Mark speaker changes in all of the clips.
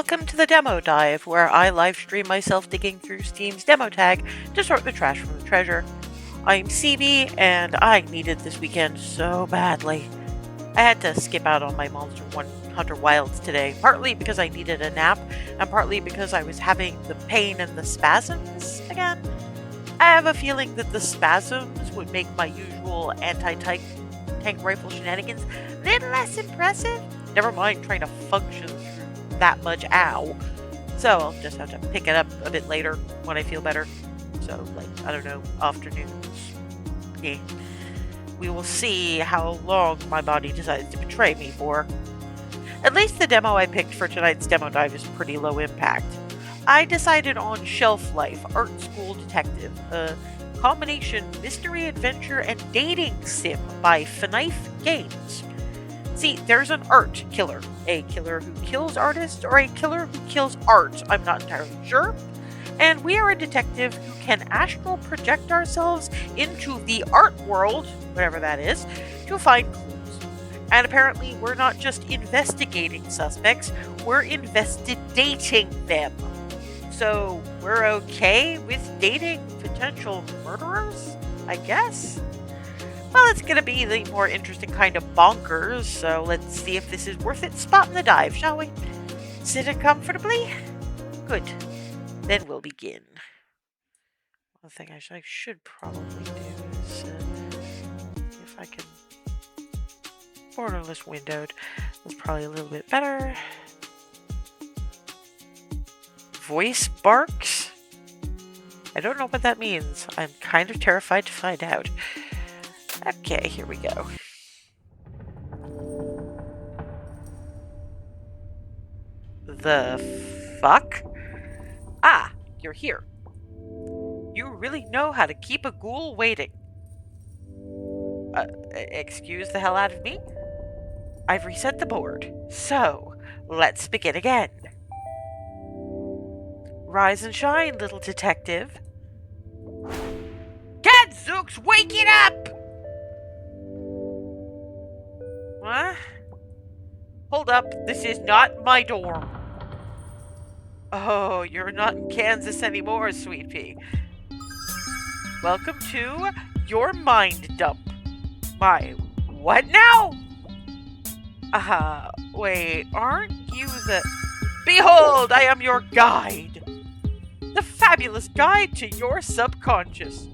Speaker 1: Welcome to the Demo Dive, where I live stream myself digging through Steam's demo tag to sort the trash from the treasure. I'm CB, and I needed this weekend so badly. I had to skip out on my Monster Hunter Wilds today, partly because I needed a nap, and partly because I was having the pain and the spasms again. I have a feeling that the spasms would make my usual anti-tank rifle shenanigans a little less impressive. Never mind trying to function through that much ow. So I'll just have to pick it up a bit later when I feel better. So, I don't know, afternoons. Yeah. We will see how long my body decides to betray me for. At least the demo I picked for tonight's demo dive is pretty low impact. I decided on ShelfLife, Art School Detective, a combination mystery, adventure, and dating sim by Fnife Games. See, there's an art killer. A killer who kills artists, or a killer who kills art. I'm not entirely sure. And we are a detective who can astral project ourselves into the art world, whatever that is, to find clues. And apparently we're not just investigating suspects, we're investigating them. So we're okay with dating potential murderers, I guess? Well, it's going to be the more interesting kind of bonkers, so let's see if this is worth it spotting the dive, shall we? Sitting comfortably? Good. Then we'll begin. One thing I should probably do is if I can borderless windowed. That's probably a little bit better. Voice barks? I don't know what that means. I'm kind of terrified to find out. Okay, here we go. The fuck? Ah, you're here. You really know how to keep a ghoul waiting. Excuse the hell out of me? I've reset the board, so let's begin again. Rise and shine, little detective. Gadzooks, wake it up! What? Hold up, this is not my dorm. Oh, you're not in Kansas anymore, sweet pea. Welcome to your mind dump. My what now? Wait, aren't you the... Behold, I am your guide. The fabulous guide to your subconscious.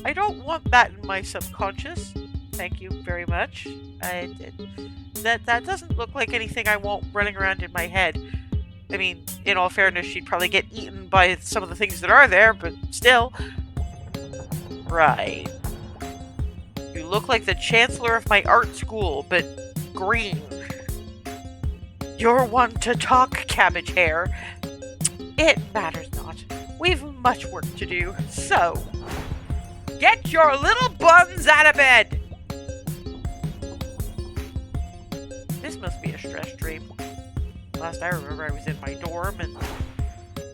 Speaker 1: I don't want that in my subconscious. Thank you very much. That doesn't look like anything I want running around in my head. I mean, in all fairness, she'd probably get eaten by some of the things that are there, but still. Right. You look like the chancellor of my art school, but green. You're one to talk, cabbage hair. It matters not. We've much work to do, so... Get your little buns out of bed! This must be a stress dream. Last I remember, I was in my dorm and...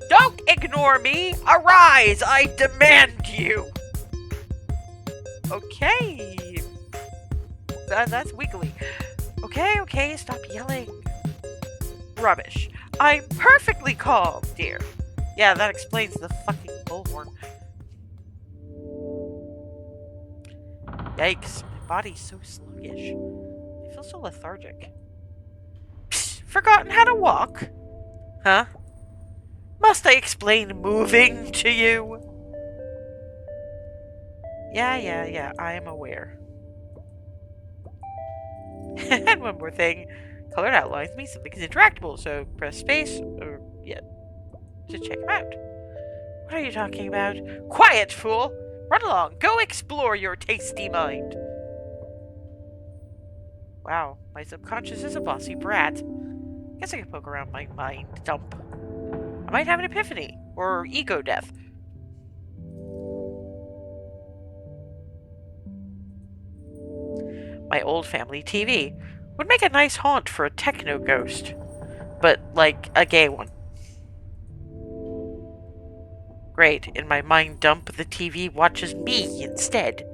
Speaker 1: Don't ignore me! Arise! I demand you! Okay. That's wiggly. Okay, stop yelling. Rubbish. I'm perfectly calm, dear. Yeah, that explains the fucking bullhorn. Yikes, my body's so sluggish. I feel so lethargic. Psst, forgotten how to walk? Huh? Must I explain moving to you? Yeah, I am aware. And one more thing. Colored outlines mean something's interactable, so press space, or, to check them out. What are you talking about? Quiet, fool! Run along, go explore your tasty mind. Wow, my subconscious is a bossy brat. Guess I can poke around my mind dump. I might have an epiphany, or ego death. My old family TV would make a nice haunt for a techno ghost, but like a gay one. Great, in my mind dump, the TV watches me instead.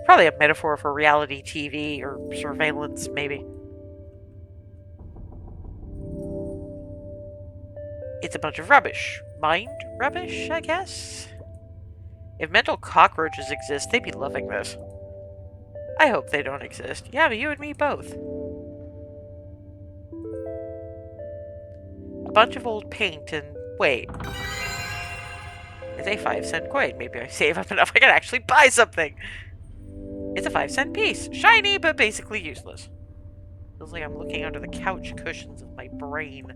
Speaker 1: Probably a metaphor for reality TV or surveillance, maybe. It's a bunch of rubbish. Mind rubbish, I guess? If mental cockroaches exist, they'd be loving this. I hope they don't exist. Yeah, but you and me both. A bunch of old paint and... Wait. It's a 5-cent coin. Maybe I save up enough I can actually buy something. It's a 5-cent piece. Shiny, but basically useless. Feels like I'm looking under the couch cushions of my brain.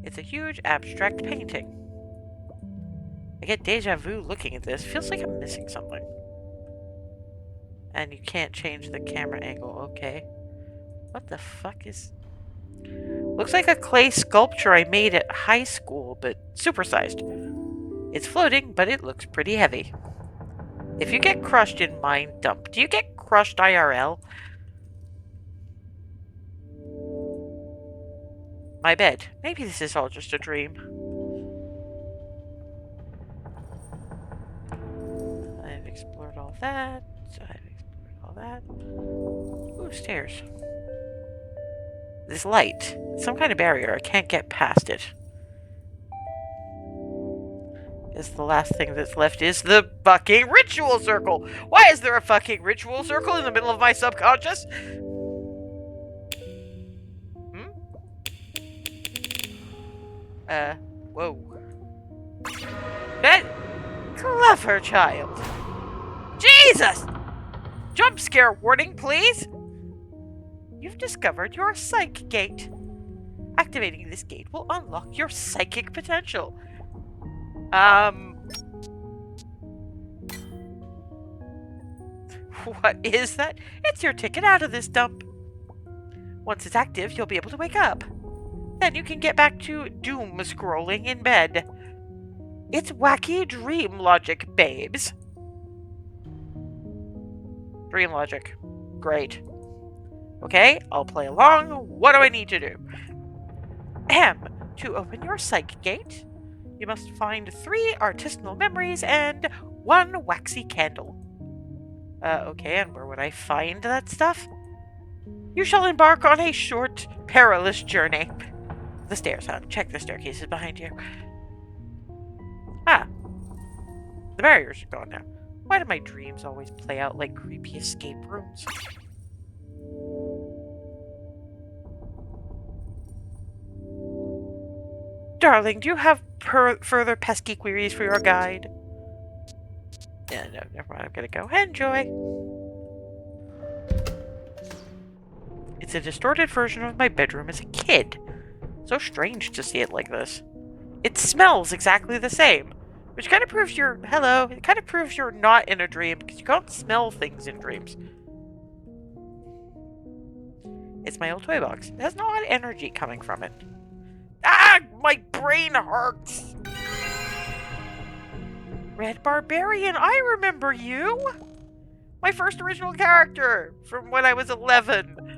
Speaker 1: It's a huge abstract painting. I get deja vu looking at this. Feels like I'm missing something. And you can't change the camera angle. Okay. What the fuck is... Looks like a clay sculpture I made at high school, but supersized. It's floating, but it looks pretty heavy. If you get crushed in Mind Dump, do you get crushed IRL? My bed. Maybe this is all just a dream. I've explored all that. I've explored all that. Ooh, stairs. This light. Some kind of barrier. I can't get past it. Guess the last thing that's left is the fucking ritual circle. Why is there a fucking ritual circle in the middle of my subconscious? Whoa. That clever child. Jesus! Jump scare warning, please. You've discovered your psych gate. Activating this gate will unlock your psychic potential. What is that? It's your ticket out of this dump. Once it's active, you'll be able to wake up. Then you can get back to doom scrolling in bed. It's wacky dream logic, babes. Dream logic. Great. Okay, I'll play along. What do I need to do? To open your psych gate, you must find 3 artisanal memories and 1 waxy candle. Okay, and where would I find that stuff? You shall embark on a short, perilous journey. The stairs, huh? Check the staircases behind you. Ah. The barriers are gone now. Why do my dreams always play out like creepy escape rooms? Darling, do you have further pesky queries for your guide? Yeah, no, never mind. I'm gonna go. Enjoy! It's a distorted version of my bedroom as a kid. So strange to see it like this. It smells exactly the same, which kind of proves you're... Hello. It kind of proves you're not in a dream, because you can't smell things in dreams. It's my old toy box. It has no odd energy coming from it. Ah! My brain hurts! Red Barbarian, I remember you! My first original character from when I was 11.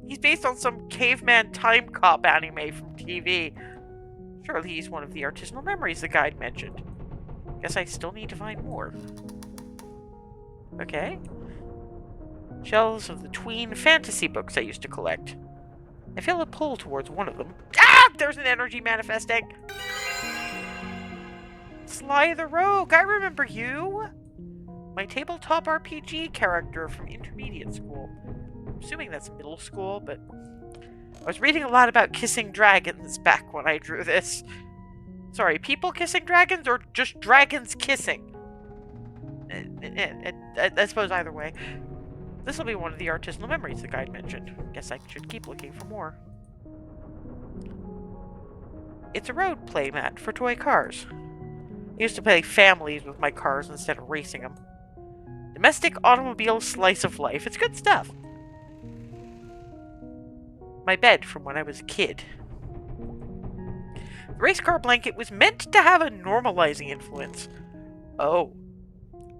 Speaker 1: He's based on some caveman time cop anime from TV. Surely he's one of the artisanal memories the guide mentioned. Guess I still need to find more. Okay. Shelves of the tween fantasy books I used to collect. I feel a pull towards one of them. Ah! There's an energy manifesting! Sly the Rogue, I remember you! My tabletop RPG character from intermediate school. I'm assuming that's middle school, but... I was reading a lot about kissing dragons back when I drew this. Sorry, people kissing dragons or just dragons kissing? I suppose either way. This will be one of the artisanal memories the guide mentioned. Guess I should keep looking for more. It's a road playmat for toy cars. I used to play families with my cars instead of racing them. Domestic automobile slice of life. It's good stuff. My bed from when I was a kid. The race car blanket was meant to have a normalizing influence. Oh.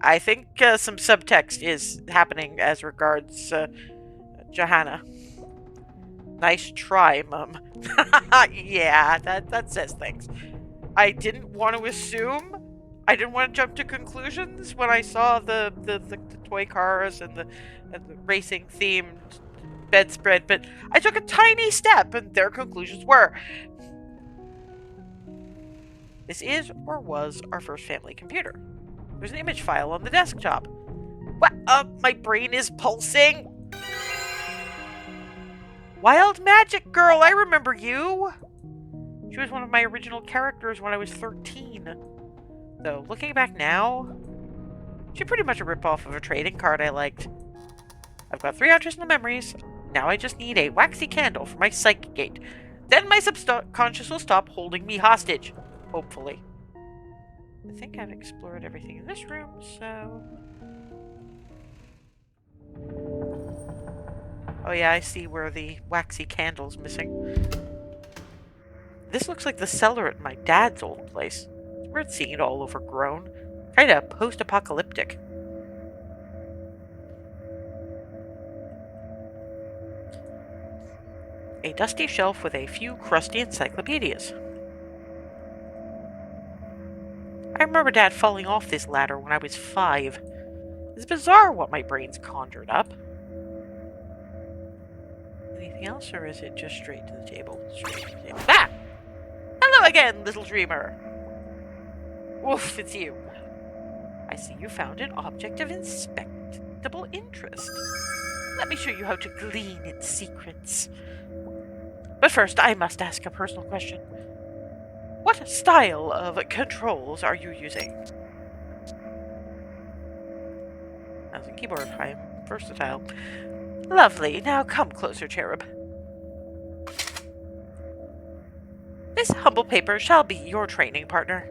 Speaker 1: I think some subtext is happening as regards Johanna. Nice try, Mum. Yeah, that says things. I didn't want to assume. I didn't want to jump to conclusions when I saw the toy cars and the racing themed bedspread, but I took a tiny step and their conclusions were. This is or was our first family computer. There's an image file on the desktop. What? My brain is pulsing. Wild Magic Girl, I remember you. She was one of my original characters when I was 13. Though, looking back now, she's pretty much a ripoff of a trading card I liked. I've got 3 artisanal memories. Now I just need a waxy candle for my psychic gate. Then my subconscious will stop holding me hostage. Hopefully. I think I've explored everything in this room, so... Oh yeah, I see where the waxy candle's missing. This looks like the cellar at my dad's old place. It's weird seeing it all overgrown. Kinda post-apocalyptic. A dusty shelf with a few crusty encyclopedias. I remember Dad falling off this ladder when I was 5. It's bizarre what my brain's conjured up. Anything else, or is it just straight to the table? Straight to the table. Ah! Hello again, little dreamer! Woof, it's you. I see you found an object of inspectable interest. Let me show you how to glean its secrets. But first, I must ask a personal question. What style of controls are you using? Mouse and keyboard. I'm versatile. Lovely. Now come closer, cherub. This humble paper shall be your training partner.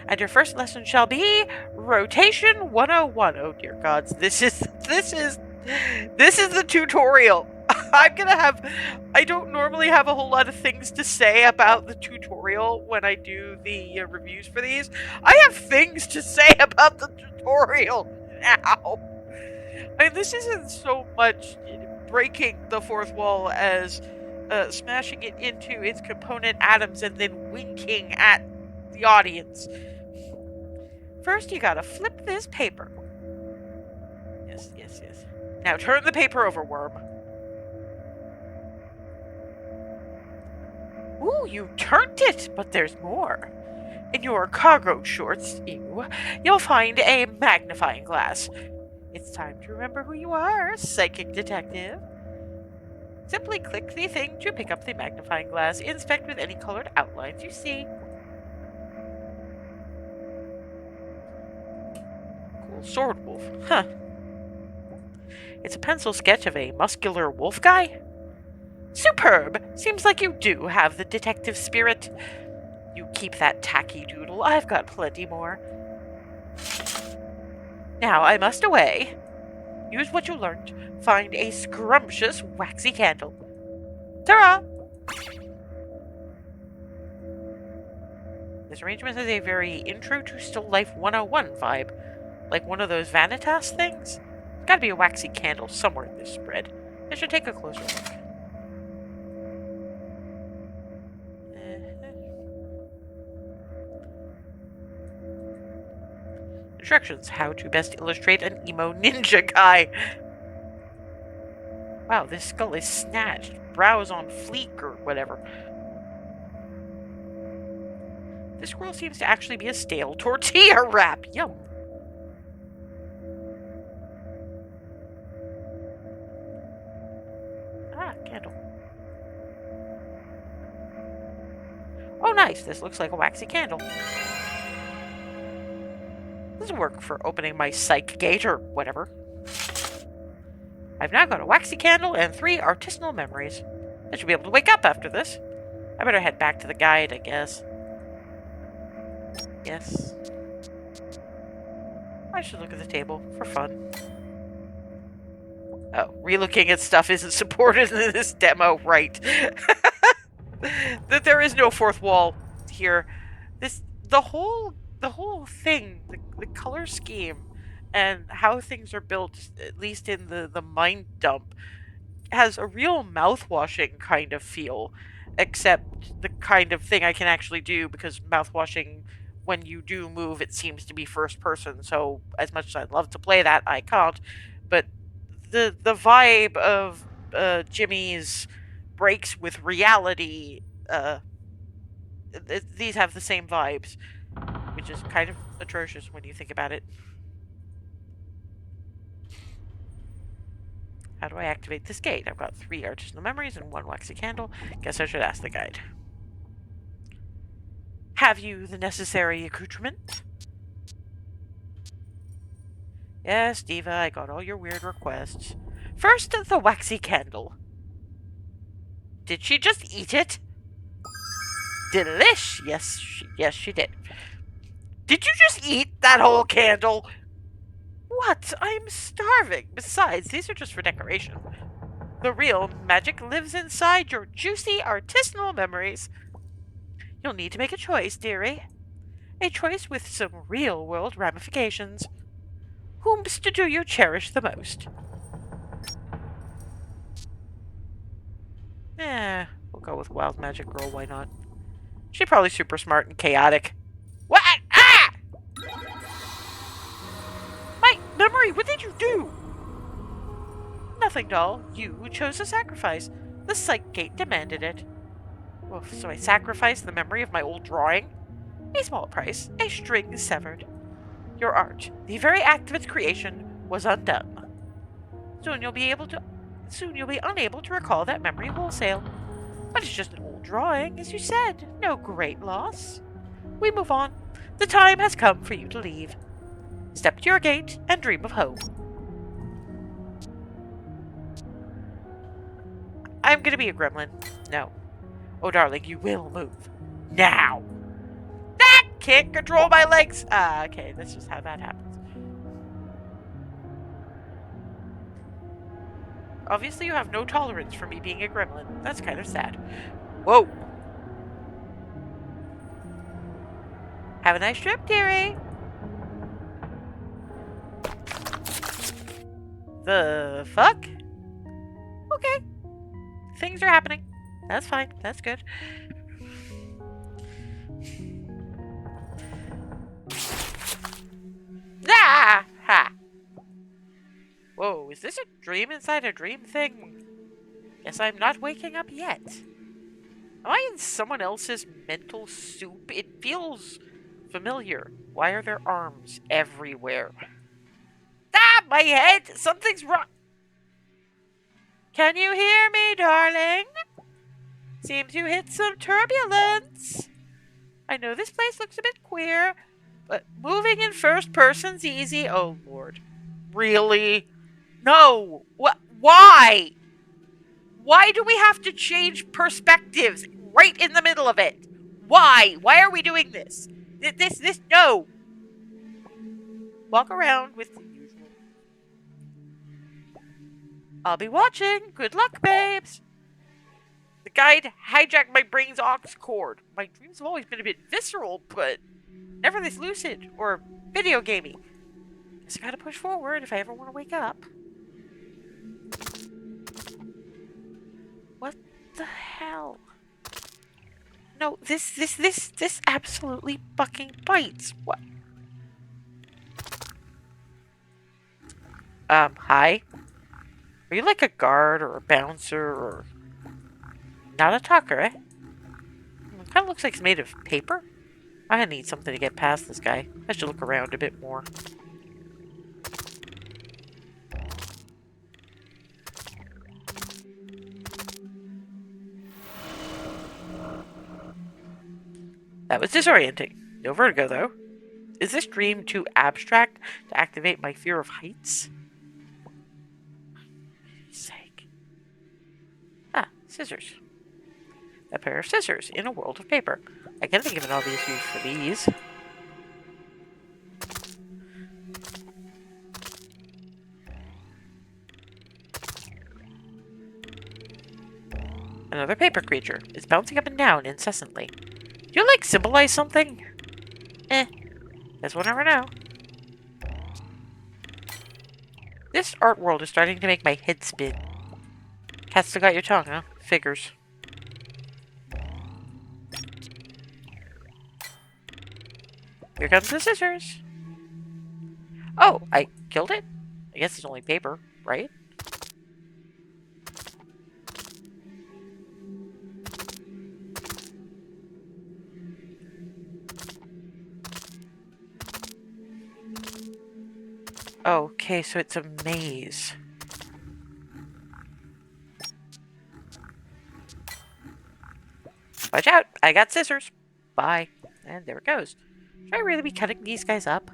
Speaker 1: And your first lesson shall be Rotation 101. Oh dear gods, this is the tutorial. I don't normally have a whole lot of things to say about the tutorial when I do the reviews for these. I have things to say about the tutorial now. I mean, this isn't so much breaking the fourth wall as smashing it into its component atoms and then winking at the audience. First, you gotta flip this paper. Yes. Now turn the paper over, worm. Ooh, you turned it, but there's more. In your cargo shorts, you'll find a magnifying glass. It's time to remember who you are, psychic detective. Simply click the thing to pick up the magnifying glass. Inspect with any colored outlines you see. Cool sword wolf. Huh. It's a pencil sketch of a muscular wolf guy. Superb! Seems like you do have the detective spirit. You keep that tacky doodle. I've got plenty more. Now I must away. Use what you learned. Find a scrumptious waxy candle. Ta-ra! This arrangement has a very Intro to Still Life 101 vibe. Like one of those Vanitas things. There's gotta be a waxy candle somewhere in this spread. I should take a closer look. Instructions: how to best illustrate an emo ninja guy. Wow, this skull is snatched. Brows on fleek or whatever. This scroll seems to actually be a stale tortilla wrap. Yum. Ah, candle. Oh, nice. This looks like a waxy candle. This will work for opening my psych gate or whatever. I've now got a waxy candle and 3 artisanal memories. I should be able to wake up after this. I better head back to the guide, I guess. Yes. I should look at the table for fun. Oh, relooking at stuff isn't supported in this demo, right? That there is no fourth wall here. The whole thing, the color scheme, and how things are built, at least in the mind dump, has a real mouth-washing kind of feel, except the kind of thing I can actually do, because mouth-washing, when you do move, it seems to be first person, so as much as I'd love to play that, I can't. But the vibe of Jimmy's breaks with reality, these have the same vibes, which is kind of atrocious when you think about it. How do I activate this gate? I've got 3 artisanal memories and 1 waxy candle. Guess I should ask the guide. Have you the necessary accoutrement? Yes, Diva, I got all your weird requests. First, the waxy candle. Did she just eat it? Delish! Yes, she did. Did you just eat that whole candle? What? I'm starving. Besides, these are just for decoration. The real magic lives inside your juicy artisanal memories. You'll need to make a choice, dearie. A choice with some real-world ramifications. Whomst do you cherish the most? We'll go with Wild Magic Girl, why not? She's probably super smart and chaotic. What? Ah! My memory, what did you do? Nothing, doll. You chose a sacrifice. The psych gate demanded it. Oof, so I sacrificed the memory of my old drawing? A small price, a string severed. Your art, the very act of its creation, was undone. Soon you'll be unable to recall that memory wholesale. But it's just an old drawing, as you said. No great loss. We move on. The time has come for you to leave. Step to your gate and dream of home. I'm gonna be a gremlin. No. Oh, darling, you will move. Now! Ah! Can't control my legs! Okay, that's just how that happens. Obviously, you have no tolerance for me being a gremlin. That's kind of sad. Whoa! Have a nice trip, dearie! The fuck? Okay. Things are happening. That's fine. That's good. Ah! Ha! Whoa, is this a dream inside a dream thing? Guess I'm not waking up yet. Am I in someone else's mental soup? It feels familiar. Why are there arms everywhere? Ah, my head! Something's wrong. Can you hear me, darling? Seems you hit some turbulence. I know this place looks a bit queer, but moving in first person's easy. Oh, Lord. Really? No. What? Why? Why do we have to change perspectives right in the middle of it? Why? Why are we doing this? No. Walk around with the usual. I'll be watching. Good luck, babes. The guide hijacked my brain's aux cord. My dreams have always been a bit visceral, but never this lucid or video gamey. Guess I gotta push forward if I ever want to wake up. What the hell? No, this absolutely fucking bites. What? Hi? Are you like a guard or a bouncer or... Not a talker, eh? It kind of looks like it's made of paper. I'm gonna need something to get past this guy. I should look around a bit more. That was disorienting. No vertigo, though. Is this dream too abstract to activate my fear of heights? For sake. Ah, scissors. A pair of scissors in a world of paper. I can't think of an obvious use for these. Another paper creature. It's bouncing up and down incessantly. Do you, like, symbolize something? Guess we'll never know. This art world is starting to make my head spin. Cat still got your tongue, huh? Figures. Here comes the scissors. Oh, I killed it? I guess it's only paper, right? Okay, so it's a maze. Watch out! I got scissors. Bye. And there it goes. Should I really be cutting these guys up?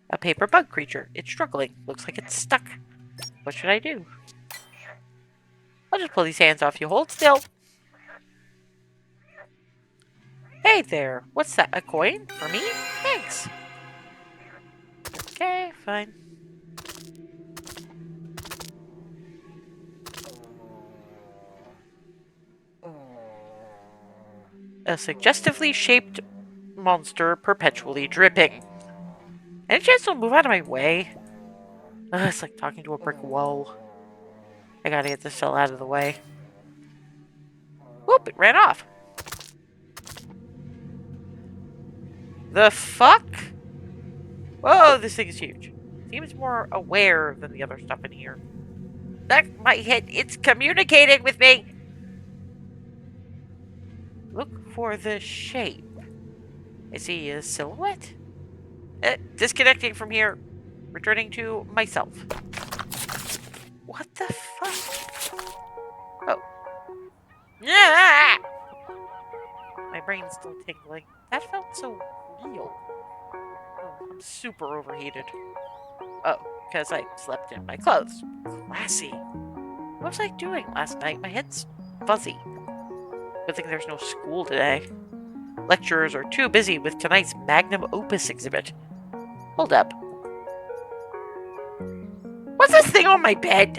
Speaker 1: A paper bug creature. It's struggling. Looks like it's stuck. What should I do? I'll just pull these hands off you. Hold still. Hey there. What's that? A coin? For me? Thanks. Okay, fine. A suggestively shaped monster perpetually dripping. Any chance they'll move out of my way? Ugh, it's like talking to a brick wall. I gotta get this fella out of the way. Whoop, it ran off. The fuck? Whoa, this thing is huge. Seems more aware than the other stuff in here. That my head, it's communicating with me. Look for the shape. I see a silhouette. Disconnecting from here. Returning to myself. What the fuck? Oh. Yeah! My brain's still tingling. That felt so real. Oh, I'm super overheated. Oh, because I slept in my clothes. Classy. What was I doing last night? My head's fuzzy. Good thing there's no school today. Lecturers are too busy with tonight's magnum opus exhibit. Hold up. What's this thing on my bed?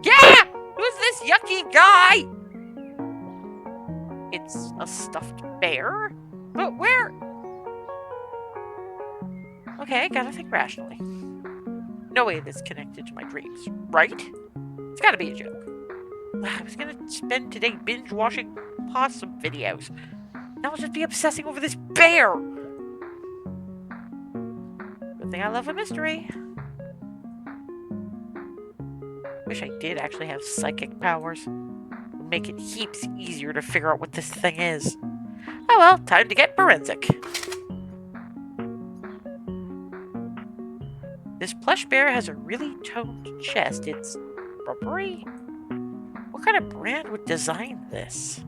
Speaker 1: Yeah! Who's this yucky guy? It's a stuffed bear? But where? Okay, gotta think rationally. No way this connected to my dreams, right? It's gotta be a joke. I was gonna spend today binge watching possum videos. Now I'll just be obsessing over this bear. Good thing I love a mystery. Wish I did actually have psychic powers. It would make it heaps easier to figure out what this thing is. Oh well, time to get forensic. This plush bear has a really toned chest. It's rubbery. What kind of brand would design this?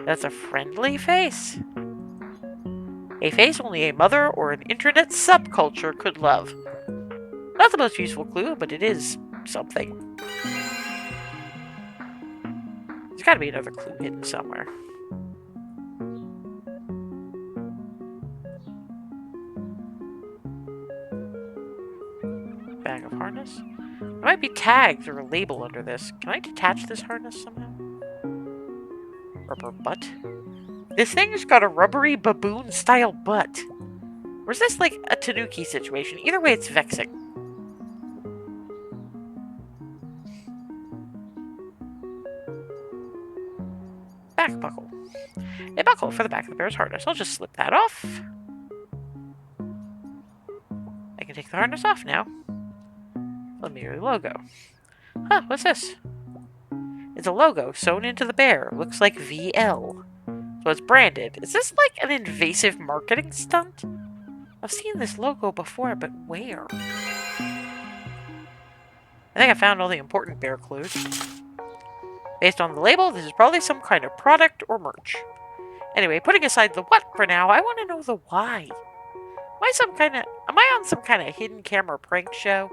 Speaker 1: That's a friendly face. A face only a mother or an internet subculture could love. Not the most useful clue, but it is something. There's gotta be another clue hidden somewhere. Bag of harness. There might be tags or a label under this. Can I detach this harness somehow? Rubber butt. This thing's got a rubbery baboon-style butt. Or is this like a tanuki situation? Either way, it's vexing. Back buckle. A buckle for the back of the bear's harness. I'll just slip that off. I can take the harness off now. Familiar logo. Huh, what's this? It's a logo sewn into the bear. Looks like VL. So it's branded. Is this like an invasive marketing stunt? I've seen this logo before, but where? I think I found all the important bear clues. Based on the label, this is probably some kind of product or merch. Anyway, putting aside the what for now, I want to know the why. Am I on some kind of hidden camera prank show?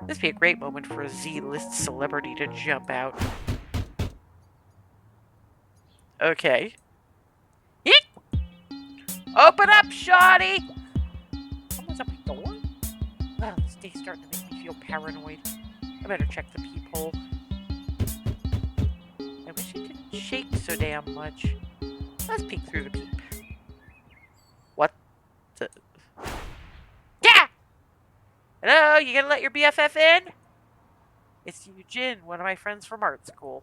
Speaker 1: This would be a great moment for a Z-list celebrity to jump out. Okay. Yeet! Open up, shawty! Someone's at my door? Wow, this day's starting to make me feel paranoid. I better check the peephole. I wish it didn't shake so damn much. Let's peek through the peep. What the... Yeah! Hello, you gonna let your BFF in? It's Eugene, one of my friends from art school.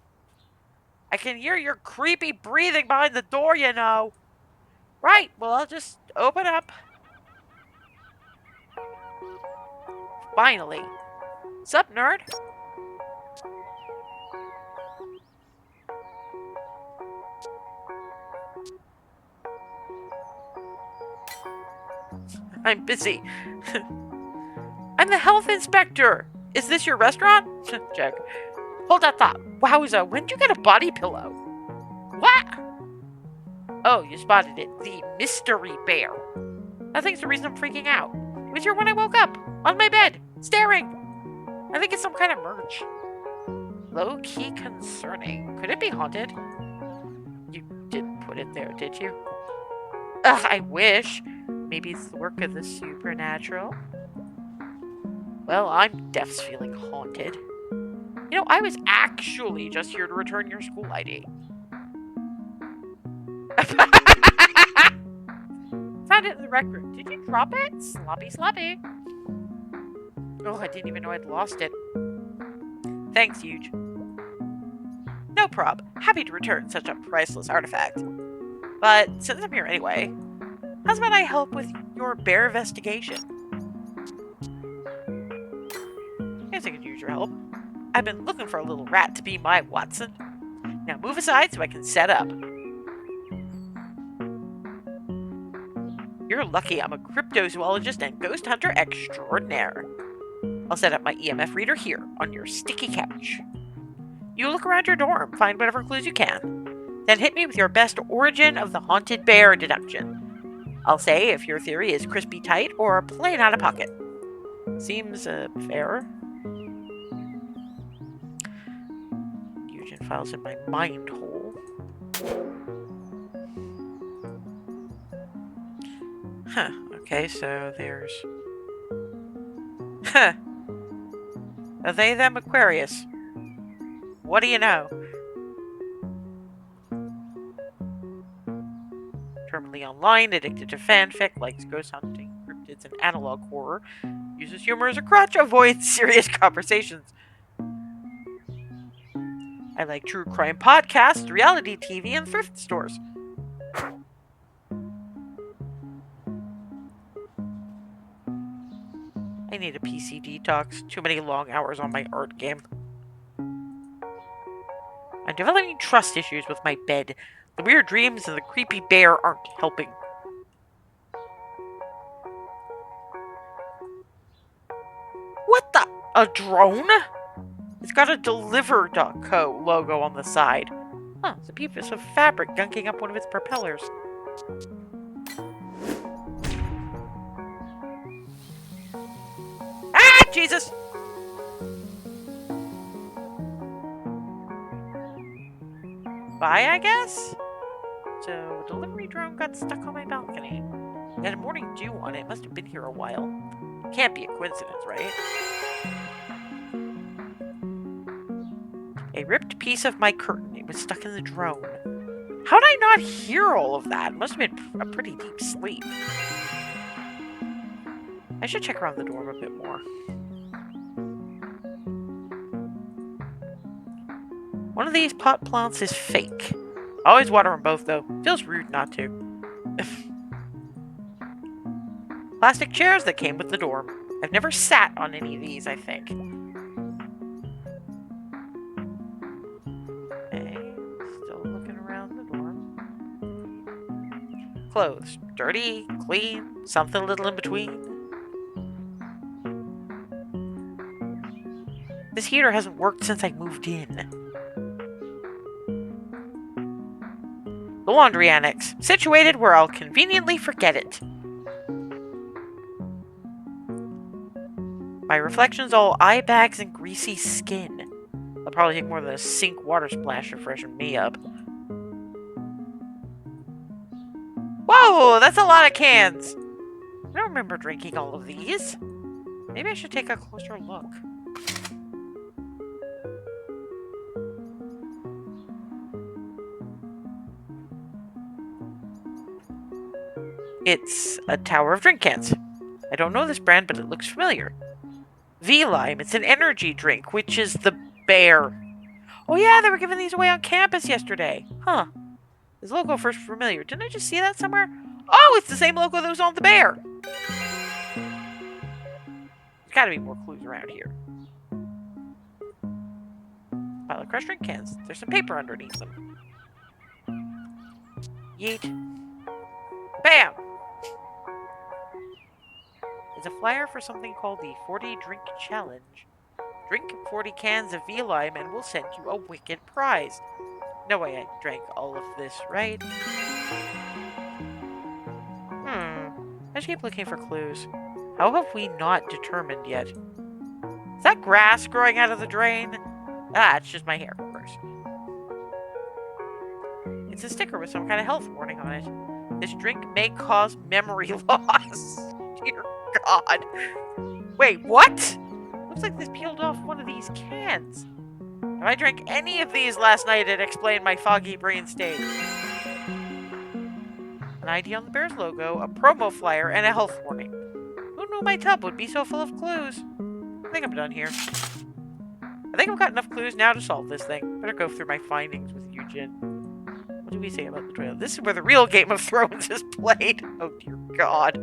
Speaker 1: I can hear your creepy breathing behind the door, you know. Right, well, I'll just open up. Finally. Sup, nerd? I'm busy. I'm the health inspector. Is this your restaurant? Check. Hold that thought. Wowza, when'd you get a body pillow? What? Oh, you spotted it. The mystery bear. I think it's the reason I'm freaking out. It was here when I woke up. On my bed. Staring. I think it's some kind of merch. Low-key concerning. Could it be haunted? You didn't put it there, did you? Ugh, I wish. Maybe it's the work of the supernatural. Well, I'm Def's feeling haunted. You know, I was actually just here to return your school ID. Found it in the rec room. Did you drop it? Sloppy, sloppy. Oh, I didn't even know I'd lost it. Thanks, Huge. No prob. Happy to return such a priceless artifact. But since I'm here anyway, how's about I help with your bear investigation? Guess I could use your help. I've been looking for a little rat to be my Watson. Now move aside so I can set up. You're lucky I'm a cryptozoologist and ghost hunter extraordinaire. I'll set up my EMF reader here on your sticky couch. You look around your dorm, find whatever clues you can. Then hit me with your best origin of the haunted bear deduction. I'll say if your theory is crispy tight or plain out of pocket. Seems fair. Fusion files in my mind hole. Huh, okay, so there's... Huh. Are they them Aquarius? What do you know? Terminally online, addicted to fanfic, likes ghost hunting, cryptids, and analog horror. Uses humor as a crutch, avoids serious conversations. I like true crime podcasts, reality TV, and thrift stores. I need a PC detox. Too many long hours on my art game. I'm developing trust issues with my bed. The weird dreams and the creepy bear aren't helping. What the? A drone? It's got a Deliver.co logo on the side. Huh, it's a piece of fabric gunking up one of its propellers. Ah, Jesus! Bye, I guess? So, delivery drone got stuck on my balcony. It had a morning dew on it. Must have been here a while. Can't be a coincidence, right? A ripped piece of my curtain. It was stuck in the drone. How did I not hear all of that? It must have been a pretty deep sleep. I should check around the dorm a bit more. One of these pot plants is fake. I always water them both, though. Feels rude not to. Plastic chairs that came with the dorm. I've never sat on any of these, I think. Okay, still looking around the dorm. Clothes. Dirty, clean, something a little in between. This heater hasn't worked since I moved in. The laundry annex, situated where I'll conveniently forget it. My reflection's all eye bags and greasy skin. I'll probably take more than a sink water splash to freshen me up. Whoa, that's a lot of cans! I don't remember drinking all of these. Maybe I should take a closer look. It's a tower of drink cans. I don't know this brand, but it looks familiar. V-Lime, it's an energy drink, which is the bear. Oh yeah, they were giving these away on campus yesterday. Huh. This logo first familiar. Didn't I just see that somewhere? Oh, it's the same logo that was on the bear. There's gotta be more clues around here. Pile of crushed drink cans. There's some paper underneath them. Yeet. Bam! It's a flyer for something called the 40 Drink Challenge. Drink 40 cans of V-Lime and we'll send you a wicked prize. No way I drank all of this, right? I just keep looking for clues. How have we not determined yet? Is that grass growing out of the drain? Ah, it's just my hair, of course. It's a sticker with some kind of health warning on it. This drink may cause memory loss. Dear God. Wait, what? Looks like this peeled off one of these cans. If I drank any of these last night, it'd explain my foggy brain state. An ID on the Bears logo, a promo flyer, and a health warning. Who knew my tub would be so full of clues? I think I'm done here. I think I've got enough clues now to solve this thing. Better go through my findings with you, Jin. What do we say about the trail? This is where the real Game of Thrones is played. Oh, dear God.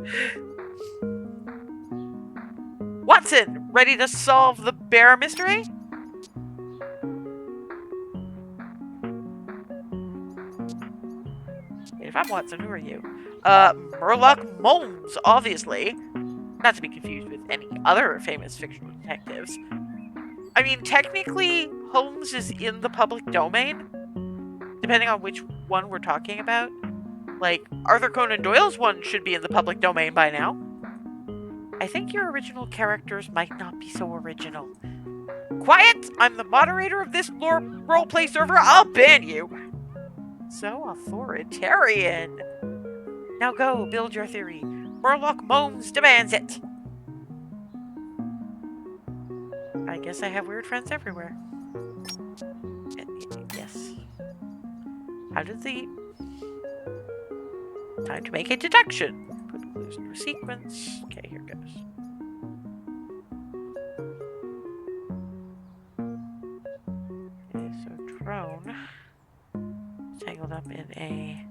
Speaker 1: Watson, ready to solve the bear mystery? If I'm Watson, who are you? Murloc Molmes, obviously. Not to be confused with any other famous fictional detectives. I mean, technically, Holmes is in the public domain, depending on which one we're talking about. Like, Arthur Conan Doyle's one should be in the public domain by now. I think your original characters might not be so original. Quiet! I'm the moderator of this roleplay server. I'll ban you. So authoritarian. Now go, build your theory. Murloc Molmes demands it. I guess I have weird friends everywhere. Yes. How did the... Time to make a deduction. Put clues into a sequence. Okay, here goes. Okay, so drone... tangled up in a...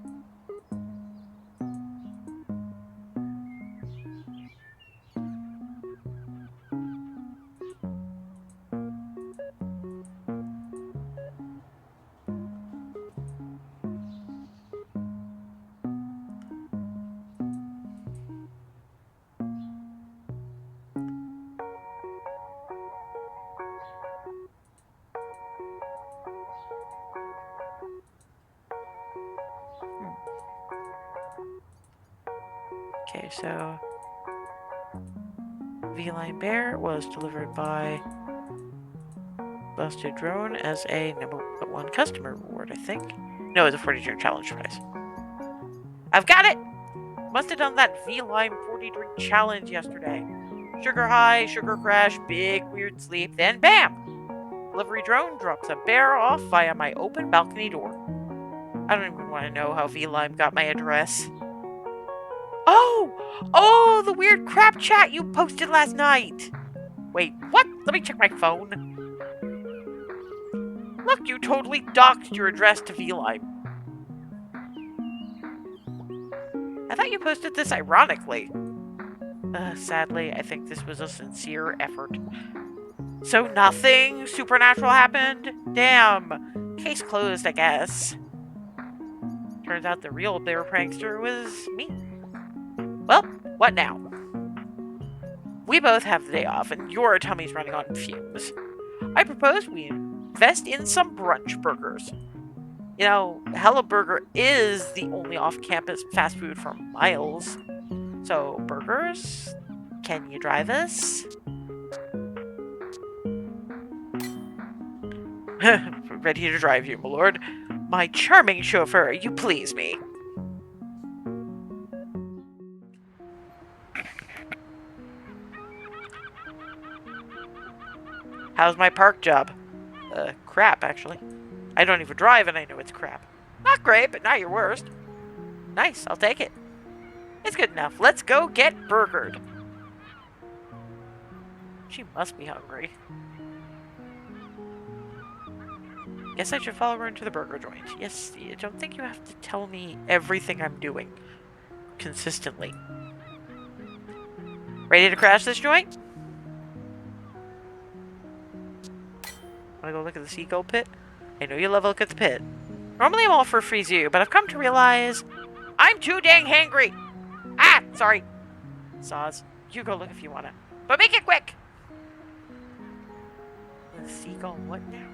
Speaker 1: Okay, so V-Line Bear was delivered by Busted Drone as a #1 customer reward, I think. No, it's a 40 drink challenge prize. I've got it! Must have done that V-Line 40 drink challenge yesterday. Sugar high, sugar crash, big weird sleep, then BAM! Delivery drone drops a bear off via my open balcony door. I don't even want to know how V-Lime got my address. Oh, the weird crap chat you posted last night. Wait, what? Let me check my phone. Look, you totally doxed your address to V-Lime. I thought you posted this ironically. Sadly, I think this was a sincere effort. So nothing supernatural happened? Damn. Case closed, I guess. Turns out the real bear prankster was me. Well, what now? We both have the day off, and your tummy's running on fumes. I propose we invest in some brunch burgers. You know, Hella Burger is the only off-campus fast food for miles. So, burgers? Can you drive us? Ready to drive you, my lord. My charming chauffeur, you please me. How's my park job? Crap, actually. I don't even drive and I know it's crap. Not great, but not your worst. Nice, I'll take it. It's good enough. Let's go get burgered. She must be hungry. Guess I should follow her into the burger joint. Yes, I don't think you have to tell me everything I'm doing consistently. Ready to crash this joint? Wanna go look at the seagull pit? I know you love a look at the pit. Normally I'm all for a free zoo, but I've come to realize I'm too dang hangry. Ah, sorry. Saws. You go look if you wanna. But make it quick! The seagull what now?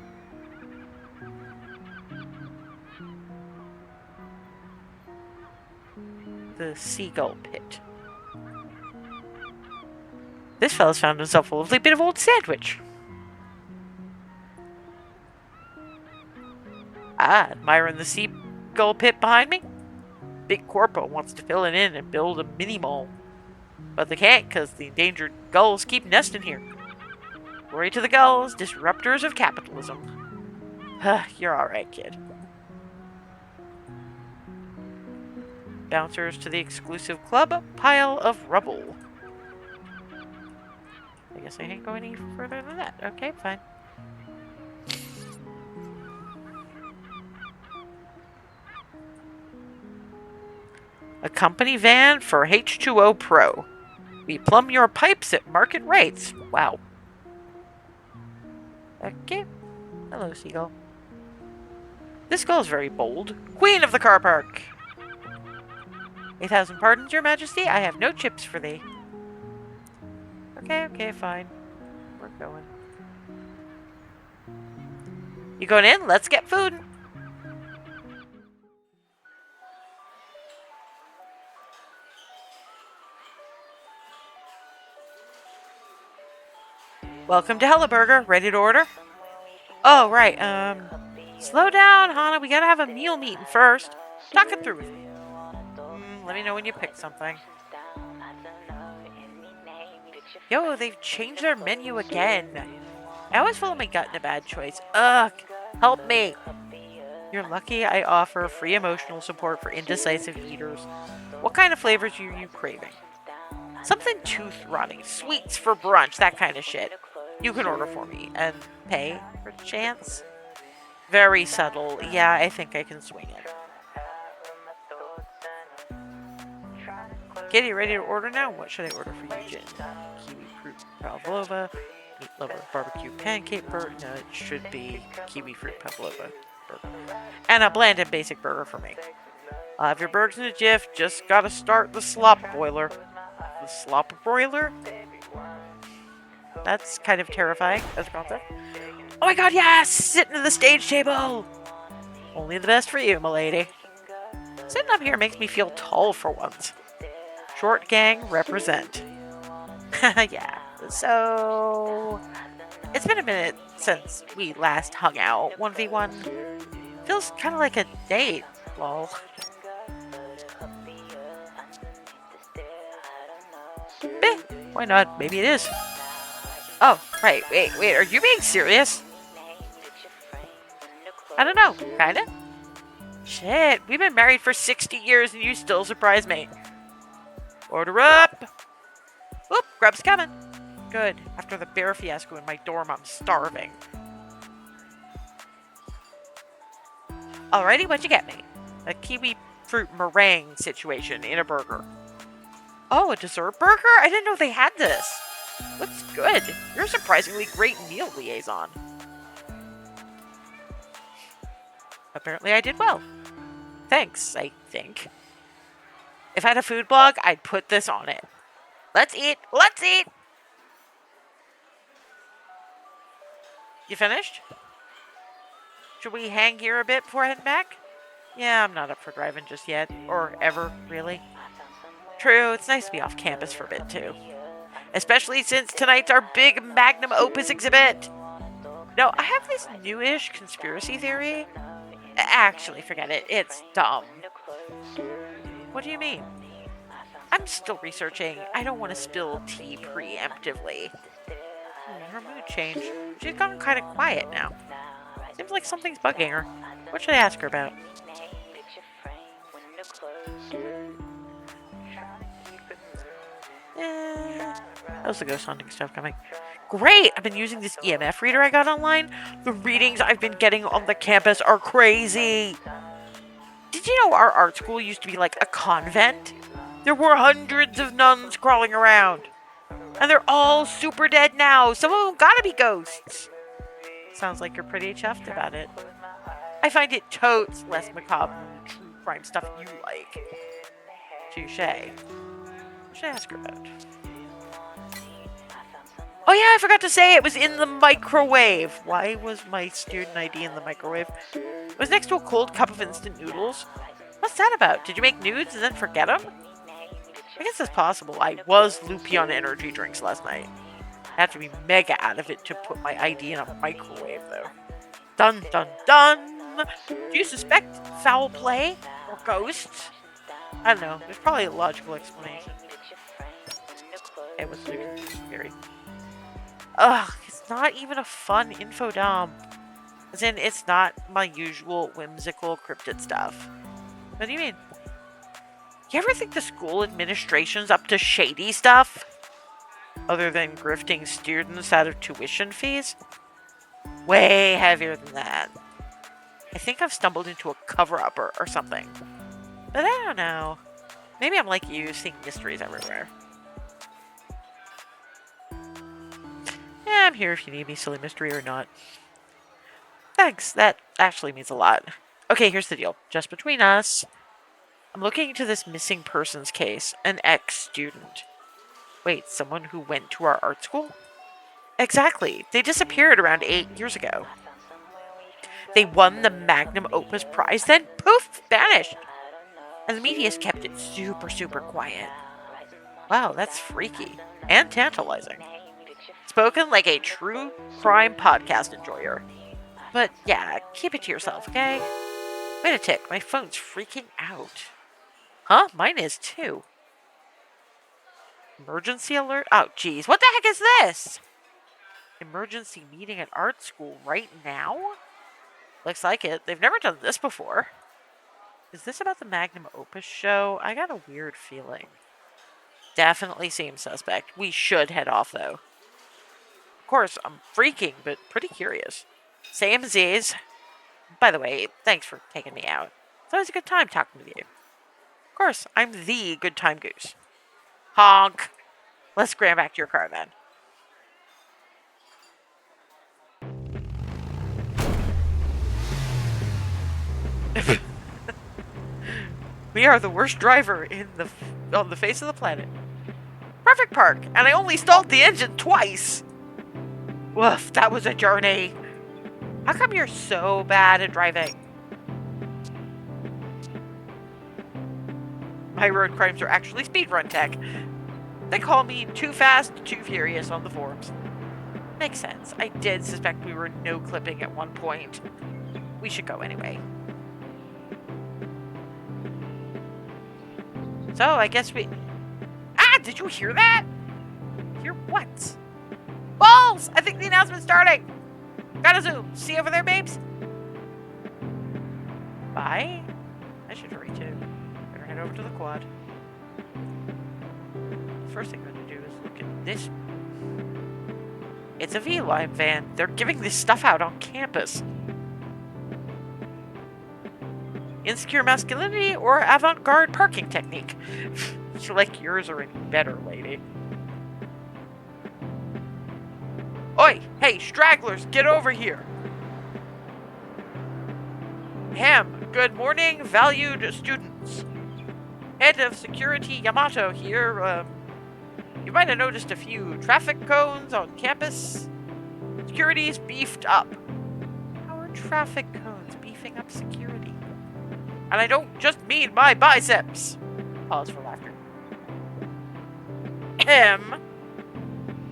Speaker 1: The seagull pit. This fella's found himself a lovely bit of old sandwich. Ah, admiring the seagull pit behind me? Big Corpo wants to fill it in and build a mini mall. But they can't because the endangered gulls keep nesting here. Glory to the gulls, disruptors of capitalism. You're alright, kid. Bouncers to the exclusive club, pile of rubble. I guess I can't go any further than that. Okay, fine. A company van for H2O Pro. We plumb your pipes at market rates. Wow. Okay. Hello, seagull. This gull is very bold. Queen of the car park. 8,000 pardons, your majesty. I have no chips for thee. Okay, fine. We're going. You going in? Let's get food. Welcome to Hellaburger. Ready to order? Oh, right. Slow down, Hana. We gotta have a meal meeting first. Talk it through with me. Let me know when you pick something. Yo, they've changed their menu again. I always follow my gut in a bad choice. Ugh, help me. You're lucky I offer free emotional support for indecisive eaters. What kind of flavors are you craving? Something tooth-rotting, sweets for brunch, that kind of shit. You can order for me and pay for chance. Very subtle. Yeah, I think I can swing it. Kitty, ready to order now? What should I order for you, Jin? Kiwi fruit pavlova, meat lover barbecue pancake burger. No, it should be kiwi fruit pavlova burger. And a bland and basic burger for me. I'll have your burgers in a jiff. Just gotta start the slop boiler. The slop broiler? That's kind of terrifying as a concept. Oh my god, yes! Sitting at the stage table! Only the best for you, milady. Sitting up here makes me feel tall for once. Short gang represent. Yeah, so... It's been a minute since we last hung out. 1v1. Feels kind of like a date, lol. Eh, why not? Maybe it is. Oh, right. Wait, are you being serious? I don't know. Kinda? Shit, we've been married for 60 years and you still surprise me. Order up! Oop, grub's coming. Good. After the bear fiasco in my dorm, I'm starving. Alrighty, what'd you get me? A kiwi fruit meringue situation in a burger. Oh, a dessert burger? I didn't know they had this. Looks good. You're a surprisingly great meal liaison. Apparently I did well. Thanks, I think. If I had a food blog, I'd put this on it. Let's eat! Let's eat! You finished? Should we hang here a bit before heading back? Yeah, I'm not up for driving just yet. Or ever, really. True, it's nice to be off campus for a bit, too. Especially since tonight's our big magnum opus exhibit. No, I have this newish conspiracy theory. Actually, forget it. It's dumb. What do you mean? I'm still researching. I don't want to spill tea preemptively. Her mood changed. She's gone kind of quiet now. Seems like something's bugging her. What should I ask her about? How's the ghost hunting stuff coming? Great! I've been using this EMF reader I got online. The readings I've been getting on the campus are crazy. Did you know our art school used to be like a convent? There were hundreds of nuns crawling around. And they're all super dead now. Some of them gotta be ghosts. Sounds like you're pretty chuffed about it. I find it totes less macabre than the true crime stuff you like. Touche. What should I ask her about? Oh yeah, I forgot to say it was in the microwave. Why was my student ID in the microwave? It was next to a cold cup of instant noodles. What's that about? Did you make nudes and then forget them? I guess that's possible. I was loopy on energy drinks last night. I have to be mega out of it to put my ID in a microwave, though. Dun dun dun! Do you suspect foul play? Or ghosts? I don't know. There's probably a logical explanation. It was super scary. Ugh, it's not even a fun info dump. As in, it's not my usual whimsical cryptid stuff. What do you mean? You ever think the school administration's up to shady stuff? Other than grifting students out of tuition fees? Way heavier than that. I think I've stumbled into a cover-up or something. But I don't know. Maybe I'm like you, seeing mysteries everywhere. Yeah, I'm here if you need me, silly mystery or not. Thanks, that actually means a lot. Okay, here's the deal. Just between us, I'm looking into this missing persons case. An ex-student. Wait, someone who went to our art school? Exactly. They disappeared around 8 years ago. They won the Magnum Opus Prize, then poof, vanished. And the media's kept it super, super quiet. Wow, that's freaky. And tantalizing. Spoken like a true crime podcast enjoyer. But yeah, keep it to yourself, okay? Wait a tick, my phone's freaking out. Huh? Mine is too. Emergency alert? Oh, geez. What the heck is this? Emergency meeting at art school right now? Looks like it. They've never done this before. Is this about the Magnum Opus show? I got a weird feeling. Definitely seems suspect. We should head off, though. Of course, I'm freaking, but pretty curious. Same Z's. By the way, thanks for taking me out. It's always a good time talking with you. Of course, I'm the good time goose. Honk. Let's scram back to your car, then. We are the worst driver on the face of the planet. Perfect park, and I only stalled the engine twice. Woof, that was a journey. How come you're so bad at driving? My road crimes are actually speedrun tech. They call me Too Fast, Too Furious on the forums. Makes sense. I did suspect we were no-clipping at one point. We should go anyway. So, I guess we... Ah! Did you hear that? Hear what? Balls! I think the announcement's starting! Gotta zoom. See you over there, babes? Bye. I should hurry too. Better head over to the quad. First thing I'm gonna do is look at this. It's a V-Line van. They're giving this stuff out on campus. Insecure masculinity or avant-garde parking technique? You like yours are any better, lady. Oi! Hey, stragglers, get over here! Ham, good morning, valued students. Head of security Yamato here. You might have noticed a few traffic cones on campus. Security's beefed up. How are traffic cones beefing up security? And I don't just mean my biceps. Pause for laughter.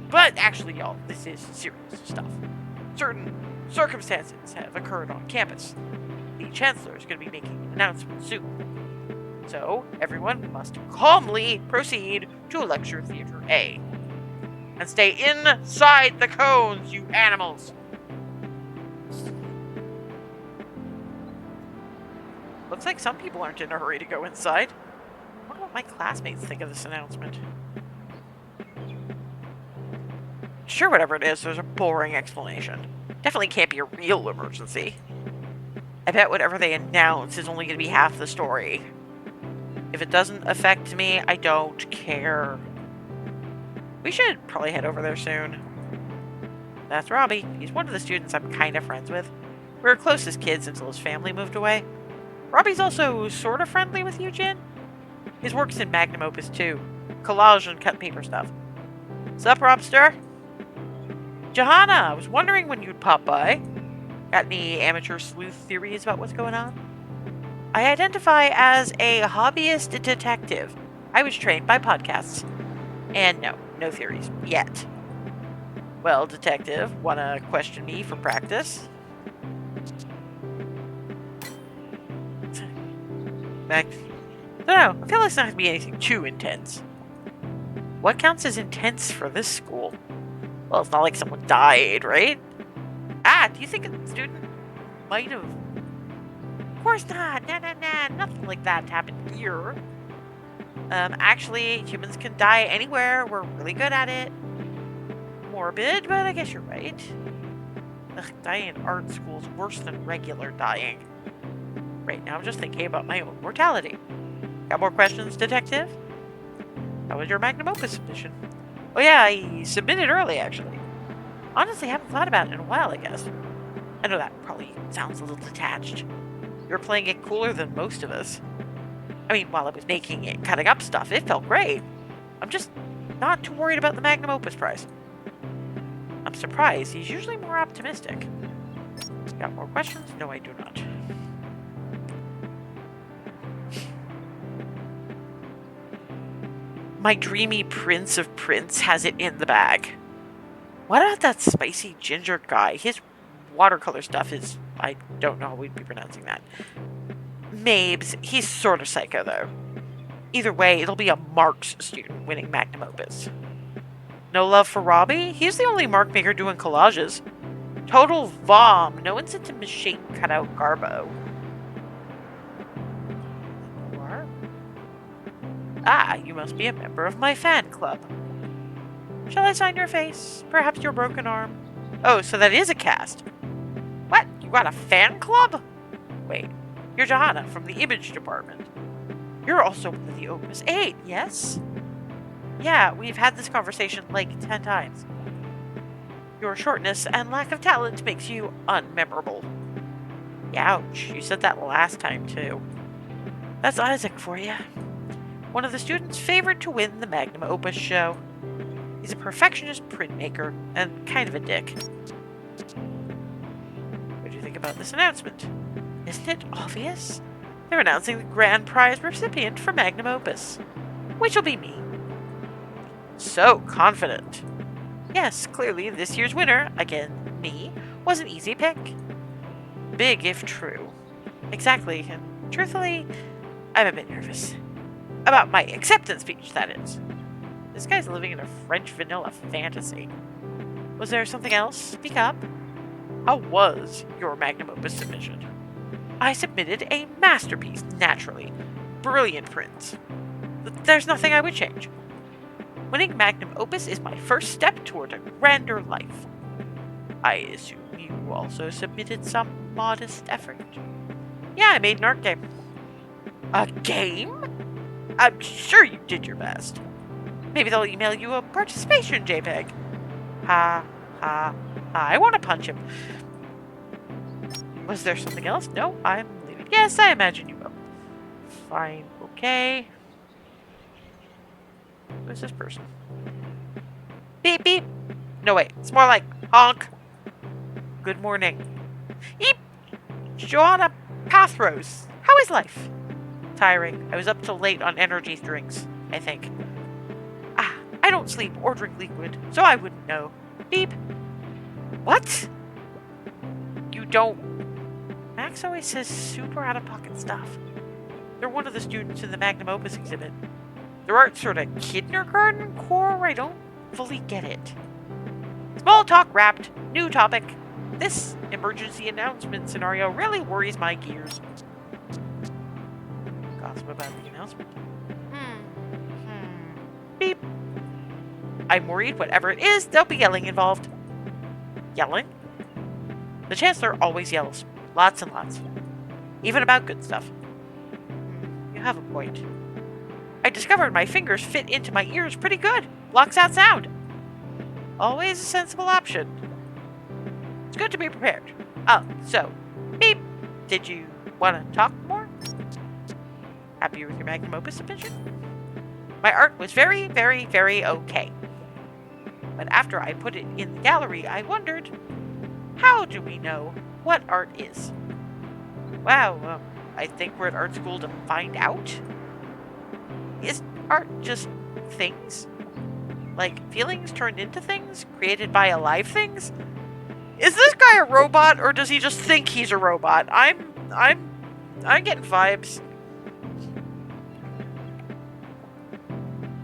Speaker 1: But actually, y'all, this is serious stuff. Certain circumstances have occurred on campus. The chancellor is going to be making an announcement soon. So, everyone must calmly proceed to lecture theater A. And stay inside the cones, you animals! Looks like some people aren't in a hurry to go inside. I wonder what my classmates think of this announcement. Sure, whatever it is, there's a boring explanation. Definitely can't be a real emergency. I bet whatever they announce is only going to be half the story. If it doesn't affect me, I don't care. We should probably head over there soon. That's Robbie. He's one of the students I'm kind of friends with. We were close as kids until his family moved away. Robbie's also sort of friendly with you, Jin. His work's in magnum opus too. Collage and cut paper stuff. Sup, Robster? Johanna, I was wondering when you'd pop by. Got any amateur sleuth theories about what's going on? I identify as a hobbyist detective. I was trained by podcasts. And no theories. Yet. Well, detective, wanna question me for practice? I don't know. I feel like it's not going to be anything too intense. What counts as intense for this school? Well, it's not like someone died, right? Do you think a student might have... Of course not. Nah. Nothing like that happened here. Actually, humans can die anywhere. We're really good at it. Morbid, but I guess you're right. Ugh, dying in art school is worse than regular dying. Right now, I'm just thinking about my own mortality. Got more questions, detective? How was your magnum opus submission? Oh yeah, I submitted early, actually. Honestly, haven't thought about it in a while, I guess. I know that probably sounds a little detached. You're playing it cooler than most of us. I mean, while I was making it, cutting up stuff, it felt great. I'm just not too worried about the magnum opus prize. I'm surprised. He's usually more optimistic. Got more questions? No, I do not. My dreamy prince of prints has it in the bag. What about that spicy ginger guy? His watercolor stuff is... I don't know how we'd be pronouncing that. Mabes, he's sort of psycho, though. Either way, it'll be a Marks student winning magnum opus. No love for Robbie? He's the only mark maker doing collages. Total vom. No one's into machine cutout garbo. You are? Ah, you must be a member of my fan club. Shall I sign your face? Perhaps your broken arm? Oh, so that is a cast. What? You got a fan club? Wait, you're Johanna from the image department. You're also one of the Opus 8, yes? Yeah, we've had this conversation like 10 times. Your shortness and lack of talent makes you unmemorable. Ouch, you said that last time too. That's Isaac for you. One of the students favored to win the magnum opus show. He's a perfectionist printmaker and kind of a dick. What do you think about this announcement? Isn't it obvious? They're announcing the grand prize recipient for magnum opus, which will be me. So confident. Yes, clearly this year's winner, again, me, was an easy pick. Big if true. Exactly, and truthfully, I'm a bit nervous. About my acceptance speech, that is. This guy's living in a French vanilla fantasy. Was there something else? Speak up. How was your magnum opus submission? I submitted a masterpiece, naturally. Brilliant prints. There's nothing I would change. Winning magnum opus is my first step toward a grander life. I assume you also submitted some modest effort. Yeah, I made an art game. A game? I'm sure you did your best. Maybe they'll email you a participation JPEG. Ha. I want to punch him. Was there something else? No, I'm leaving. Yes, I imagine you will. Fine, okay. Who's this person? Beep, beep. No, wait. It's more like honk. Good morning. Eep. Joanna Pathrose. How is life? Tiring. I was up till late on energy drinks, I think. I don't sleep or drink liquid, so I wouldn't know. Beep. What? You don't... Max always says super out-of-pocket stuff. They're one of the students in the magnum opus exhibit. Their art's sort of kindergarten core. I don't fully get it. Small talk wrapped. New topic. This emergency announcement scenario really worries my gears. Gossip about the announcement. Beep. I'm worried whatever it is, there'll be yelling involved. Yelling? The Chancellor always yells. Lots and lots. Even about good stuff. You have a point. I discovered my fingers fit into my ears pretty good. Blocks out sound. Always a sensible option. good to be prepared. Oh, so, beep. Did you want to talk more? Happy with your magnum opus submission? My art was very, very, very okay. But after I put it in the gallery, I wondered, how do we know what art is? Wow, I think we're at art school to find out. Is art just things? Like feelings turned into things? Created by alive things? Is this guy a robot, or does he just think he's a robot? I'm getting vibes.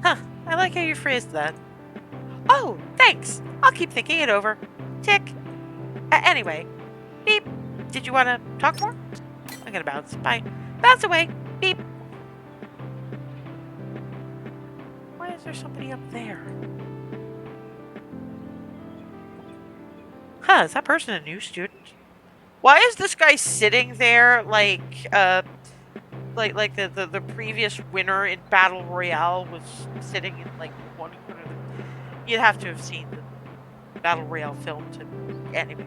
Speaker 1: Huh, I like how you phrased that. Oh, thanks. I'll keep thinking it over. Tick. Anyway, beep. Did you want to talk more? I'm gonna bounce. Bye. Bounce away. Beep. Why is there somebody up there? Huh, is that person a new student? Why is this guy sitting there like the previous winner in Battle Royale was sitting in like one corner? You'd have to have seen the Battle Royale film to anyway.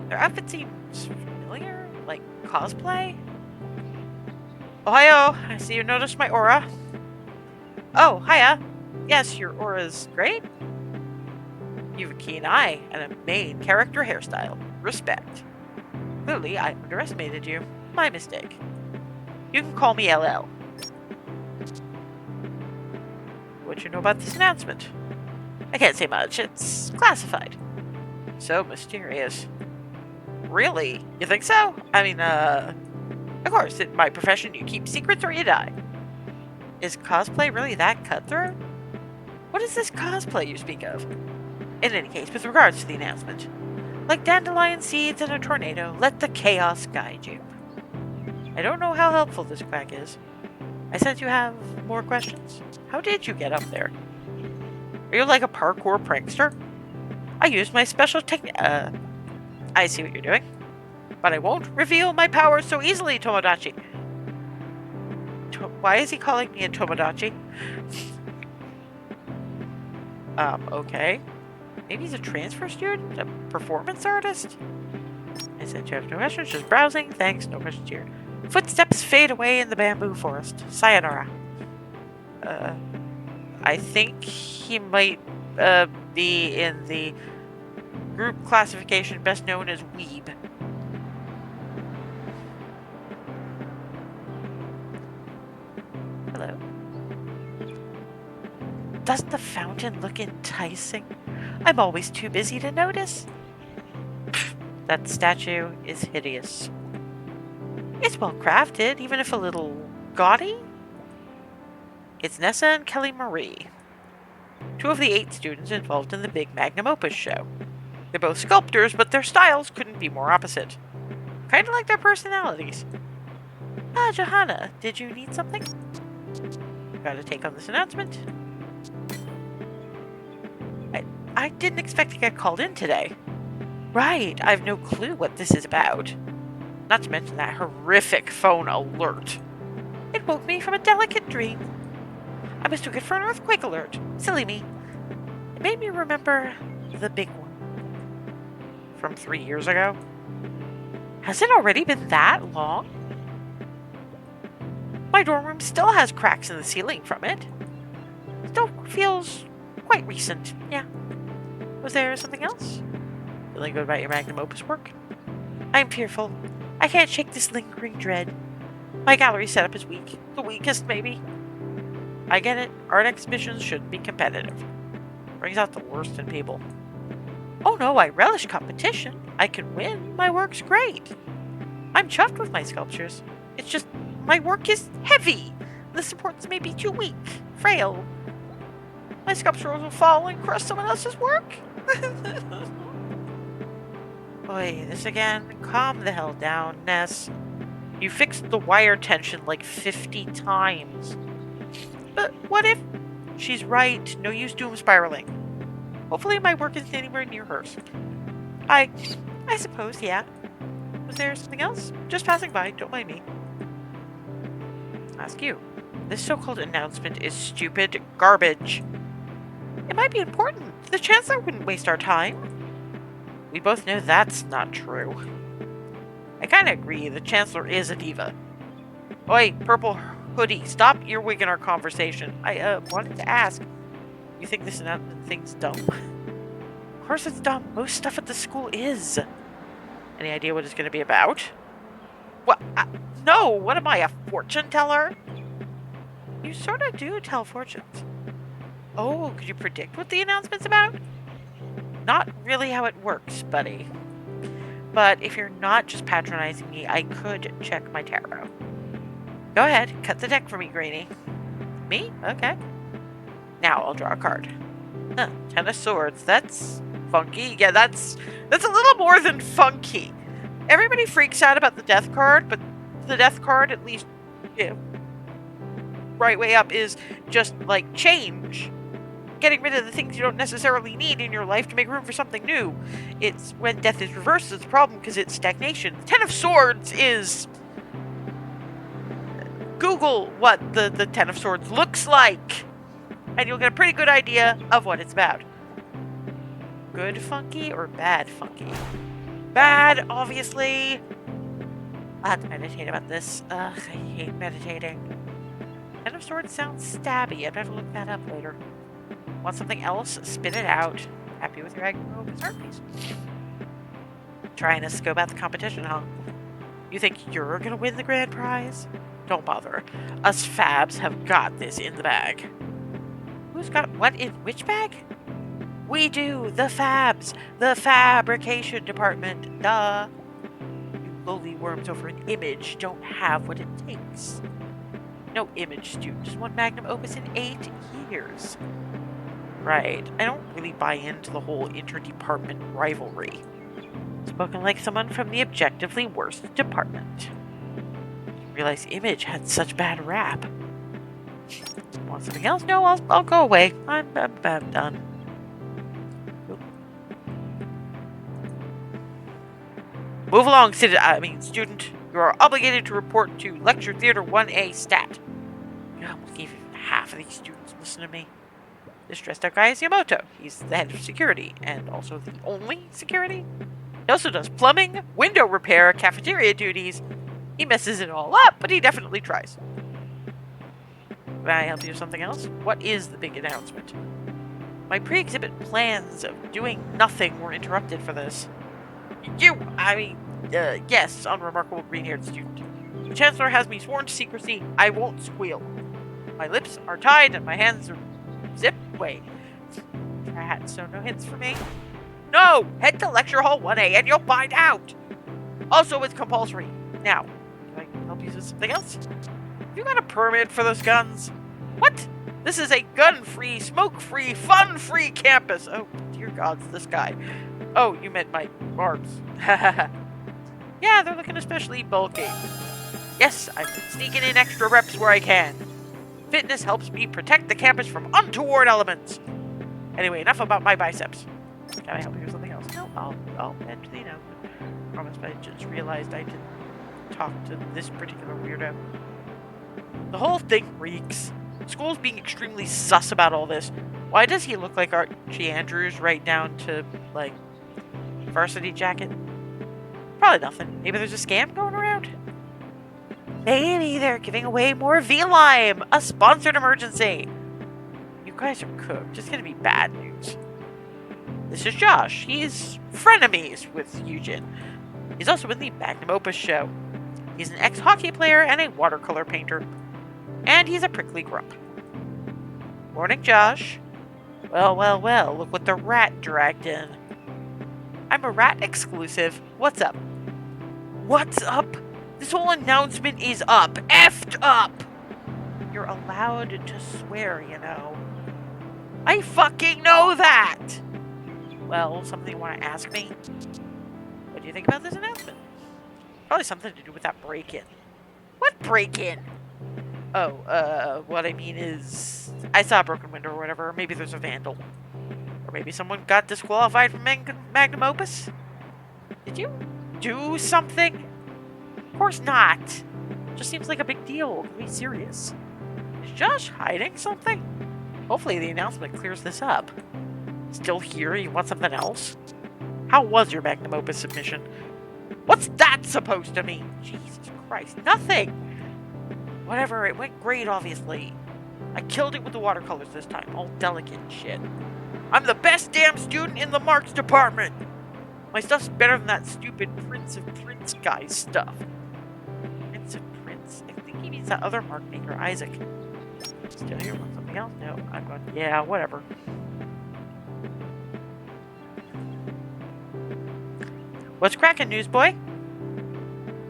Speaker 1: Their outfit seems familiar, like cosplay. Ohio, I see you noticed my aura. Oh, hiya. Yes, your aura's great. You have a keen eye and a main character hairstyle. Respect. Clearly, I underestimated you. My mistake. You can call me LL. What you know about this announcement? I can't say much. It's classified. So mysterious. Really? You think so? I mean, of course, in my profession, you keep secrets or you die. Is cosplay really that cutthroat? What is this cosplay you speak of? In any case, with regards to the announcement, like dandelion seeds in a tornado, let the chaos guide you. I don't know how helpful this quack is. I sense you have more questions. How did you get up there? Are you like a parkour prankster? I used my special technique. I see what you're doing. But I won't reveal my powers so easily, Tomodachi. Why is he calling me a Tomodachi? Okay. Maybe he's a transfer student? A performance artist? I said you have no questions, just browsing. Thanks, no questions here. Footsteps fade away in the bamboo forest. Sayonara. I think he might, be in the group classification best known as Weeb. Hello. Doesn't the fountain look enticing? I'm always too busy to notice. That statue is hideous. It's well crafted, even if a little gaudy. It's Nessa and Kelly Marie, 2 of the 8 students involved in the big Magnum Opus show. They're both sculptors, but their styles couldn't be more opposite. Kinda like their personalities. Ah, Johanna, did you need something? Got a take on this announcement? I didn't expect to get called in today. Right, I've no clue what this is about. Not to mention that horrific phone alert. It woke me from a delicate dream. I mistook it for an earthquake alert. Silly me. It made me remember the big one. From 3 years ago? Has it already been that long? My dorm room still has cracks in the ceiling from it. Still feels quite recent, yeah. Was there something else? Feeling good about your magnum opus work? I'm fearful. I can't shake this lingering dread. My gallery setup is weak. The weakest, maybe. I get it. Art exhibitions shouldn't be competitive. Brings out the worst in people. Oh no, I relish competition. I can win. My work's great. I'm chuffed with my sculptures. It's just, my work is heavy. The supports may be too weak, frail. My sculptures will fall and crush someone else's work. Boy, this again. Calm the hell down, Ness. You fixed the wire tension like 50 times. But what if she's right? No use doom spiraling. Hopefully my work isn't anywhere near hers. I suppose, yeah. Was there something else? Just passing by, don't mind me. Ask you. This so-called announcement is stupid garbage. It might be important. The Chancellor wouldn't waste our time. We both know that's not true. I kind of agree. The Chancellor is a diva. Oi, purple hoodie, stop earwigging our conversation. I wanted to ask, you think this announcement thing's dumb? Of course it's dumb. Most stuff at the school is. Any idea what it's going to be about? What? No, what am I, a fortune teller? You sort of do tell fortunes. Oh, could you predict what the announcement's about? Not really how it works, buddy. But if you're not just patronizing me, I could check my tarot. Go ahead, cut the deck for me, Greenie. Me? Okay. Now I'll draw a card. Ten of Swords. That's funky. Yeah, that's a little more than funky. Everybody freaks out about the Death card, but the Death card, at least, right way up, is just like change. Getting rid of the things you don't necessarily need in your life to make room for something new. It's when death is reversed that's the problem because it's stagnation. The Ten of Swords is... Google what the Ten of Swords looks like, and you'll get a pretty good idea of what it's about. Good funky or bad funky? Bad, obviously. I'll have to meditate about this. Ugh, I hate meditating. Ten of Swords sounds stabby. I'd have to look that up later. Want something else? Spit it out. Happy with your Agro art piece. Trying to scope out the competition, huh? You think you're gonna win the grand prize? Don't bother. Us Fabs have got this in the bag. Who's got what in which bag? We do! The Fabs! The fabrication department! Duh! You lowly worms over an image don't have what it takes. No image student has won magnum opus in 8 years. Right. I don't really buy into the whole interdepartment rivalry. Spoken like someone from the objectively worst department. Didn't realize image had such bad rap. Want something else? No, I'll go away. I'm done. Oop. Move along, student. You are obligated to report to Lecture Theater 1A Stat. God, we'll give even half of these students listen to me. This dressed out guy is Yamoto. He's the head of security, and also the only security. He also does plumbing, window repair, cafeteria duties. He messes it all up, but he definitely tries. Can I help you with something else? What is the big announcement? My pre-exhibit plans of doing nothing were interrupted for this. Yes, unremarkable green-haired student. The Chancellor has me sworn to secrecy. I won't squeal. My lips are tied and my hands are zip. Wait. Drat, so no hints for me? No! Head to Lecture Hall 1A and you'll find out! Also, it's compulsory. Now, can I help you with something else? Have you got a permit for those guns? What? This is a gun-free, smoke-free, fun-free campus. Oh, dear gods, this guy. Oh, you meant my arms. Yeah, they're looking especially bulky. Yes, I'm sneaking in extra reps where I can. Fitness helps me protect the campus from untoward elements. Anyway, enough about my biceps. Can I help you with something else? No, I'll head to the announcement. Promise, but I just realized I didn't talk to this particular weirdo. The whole thing reeks. School's being extremely sus about all this. Why does he look like Archie Andrews right down to, like, varsity jacket? Probably nothing. Maybe there's a scam going around? Maybe they're giving away more V-Lime! A sponsored emergency! You guys are cooked. It's gonna be bad news. This is Josh. He's frenemies with Eugen. He's also in the Magnum Opus show. He's an ex-hockey player and a watercolor painter. And he's a prickly grump. Morning, Josh. Well, look what the rat dragged in. I'm a rat exclusive. What's up? What's up? This whole announcement is up. Effed up! You're allowed to swear, you know. I fucking know that! Well, something you want to ask me? What do you think about this announcement? Probably something to do with that break-in. What break-in? Oh, what I mean is... I saw a broken window or whatever, or maybe there's a vandal. Or maybe someone got disqualified from Magnum Opus? Did you do something? Of course not. Just seems like a big deal. Be serious. Is Josh hiding something? Hopefully the announcement clears this up. Still here? You want something else? How was your magnum opus submission? What's that supposed to mean? Jesus Christ, nothing! Whatever, it went great, obviously. I killed it with the watercolors this time, all delicate and shit. I'm the best damn student in the marks department! My stuff's better than that stupid Prince of Prince guy's stuff. Prince of Prince? I think he means that other mark maker, Isaac. Still here, want something else? No, I'm going, yeah, whatever. What's cracking, newsboy?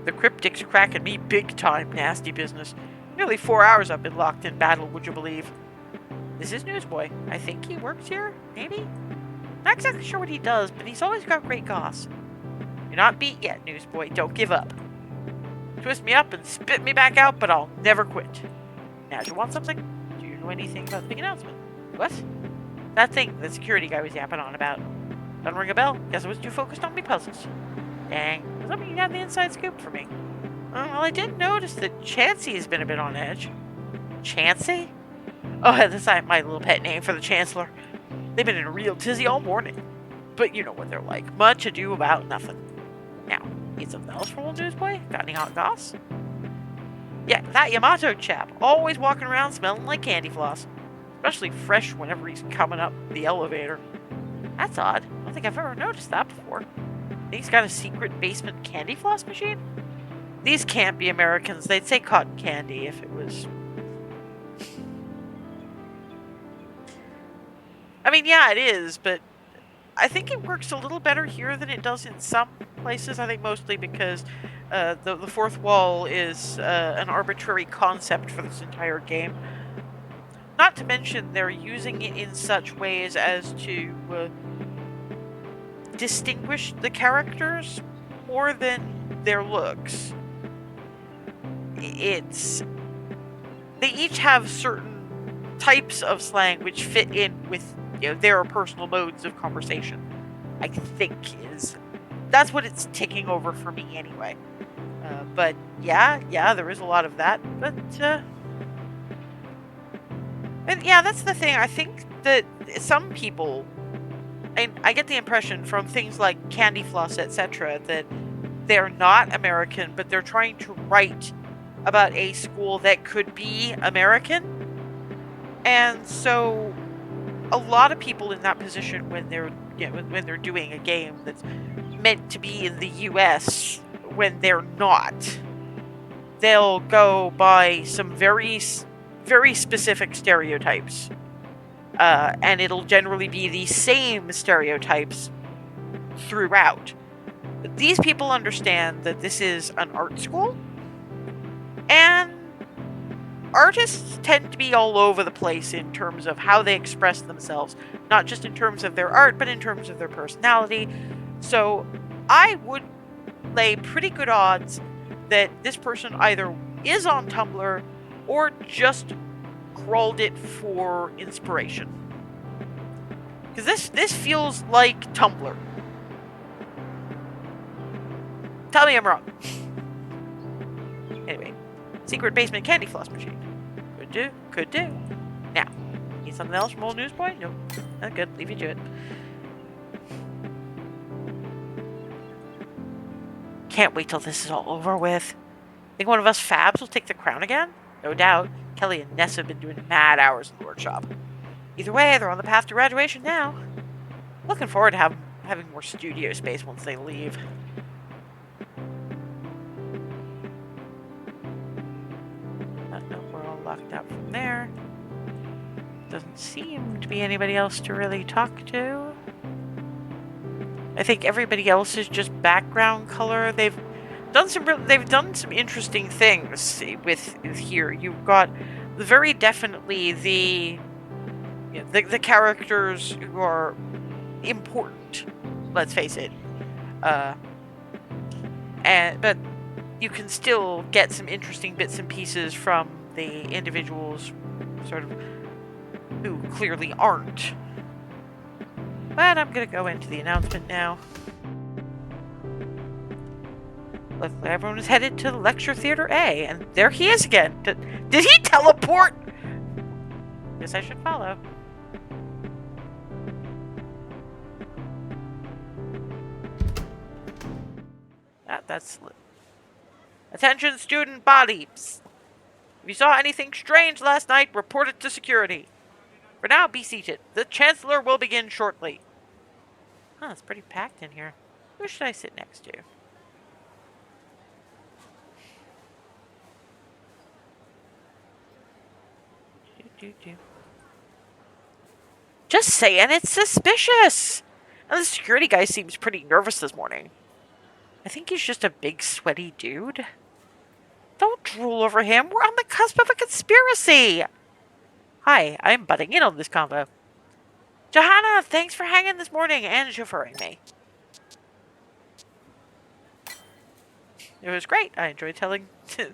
Speaker 1: The cryptic's cracking me big time, nasty business. Nearly 4 hours I've been locked in battle, would you believe? This is Newsboy. I think he works here, maybe? Not exactly sure what he does, but he's always got great goss. You're not beat yet, Newsboy. Don't give up. Twist me up and spit me back out, but I'll never quit. Now, do you want something? Do you know anything about the big announcement? What? That thing the security guy was yapping on about. Doesn't ring a bell? Guess I was too focused on me puzzles. Dang. I was hoping you had the inside scoop for me. Well, I did notice that Chansey has been a bit on edge. Chansey? Oh, that's my little pet name for the Chancellor. They've been in a real tizzy all morning. But you know what they're like. Much ado about nothing. Now, need something else from old Newsboy? Got any hot goss? Yeah, that Yamato chap. Always walking around smelling like candy floss. Especially fresh whenever he's coming up the elevator. That's odd. I don't think I've ever noticed that before. Think he's got a secret basement candy floss machine? These can't be Americans. They'd say cotton candy if it was... I mean, yeah, it is, but I think it works a little better here than it does in some places. I think mostly because the fourth wall is an arbitrary concept for this entire game. Not to mention they're using it in such ways as to distinguish the characters more than their looks. They each have certain types of slang which fit in with their personal modes of conversation. I think that's what it's ticking over for me anyway. But yeah, there is a lot of that. But and yeah, that's the thing. I think that some people, and I get the impression from things like Candy Floss, etc., that they're not American, but they're trying to write about a school that could be American. And so a lot of people in that position, when they're when they're doing a game that's meant to be in the US, when they're not, they'll go by some very specific stereotypes, and it'll generally be the same stereotypes throughout. But these people understand that this is an art school, and artists tend to be all over the place in terms of how they express themselves, not just in terms of their art, but in terms of their personality. So I would lay pretty good odds that this person either is on Tumblr or just crawled it for inspiration. Because this feels like Tumblr. Tell me I'm wrong. Anyway, secret basement candy floss machine. Could do. Now, need something else from old Newsboy? Nope. Not good. Leave you to it. Can't wait till this is all over with. Think one of us fabs will take the crown again? No doubt. Kelly and Ness have been doing mad hours in the workshop. Either way, they're on the path to graduation now. Looking forward to having more studio space once they leave. No, we're all locked out from there. Doesn't seem to be anybody else to really talk to. I think everybody else is just background color. They've done some interesting things with here. You've got very definitely the characters who are important. Let's face it. But you can still get some interesting bits and pieces from the individuals, sort of, who clearly aren't. But I'm gonna go into the announcement now. Looks like everyone is headed to Lecture Theater A, and there he is again. Did he teleport? Guess I should follow. That's... Attention student bodies. If you saw anything strange last night, report it to security. For now, be seated. The Chancellor will begin shortly. Huh, it's pretty packed in here. Who should I sit next to? Just saying, it's suspicious. And the security guy seems pretty nervous this morning. I think he's just a big, sweaty dude. Don't drool over him. We're on the cusp of a conspiracy. Hi, I'm butting in on this convo. Johanna, thanks for hanging this morning and chauffeuring me. It was great. I enjoyed telling... I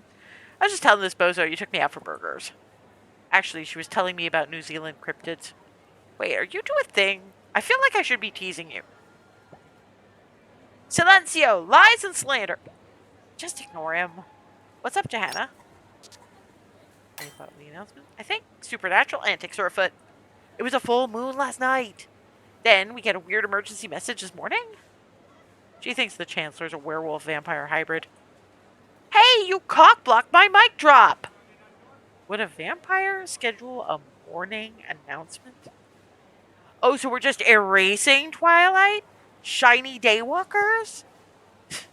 Speaker 1: was just telling this bozo you took me out for burgers. Actually, she was telling me about New Zealand cryptids. Wait, are you doing a thing? I feel like I should be teasing you. Silencio! Lies and slander! Just ignore him. What's up, Johanna? Any thought of the announcement? I think supernatural antics are afoot. It was a full moon last night. Then we get a weird emergency message this morning. She thinks the Chancellor's a werewolf-vampire hybrid. Hey, you cock-blocked my mic drop! Would a vampire schedule a morning announcement? Oh, so we're just erasing Twilight? Shiny daywalkers?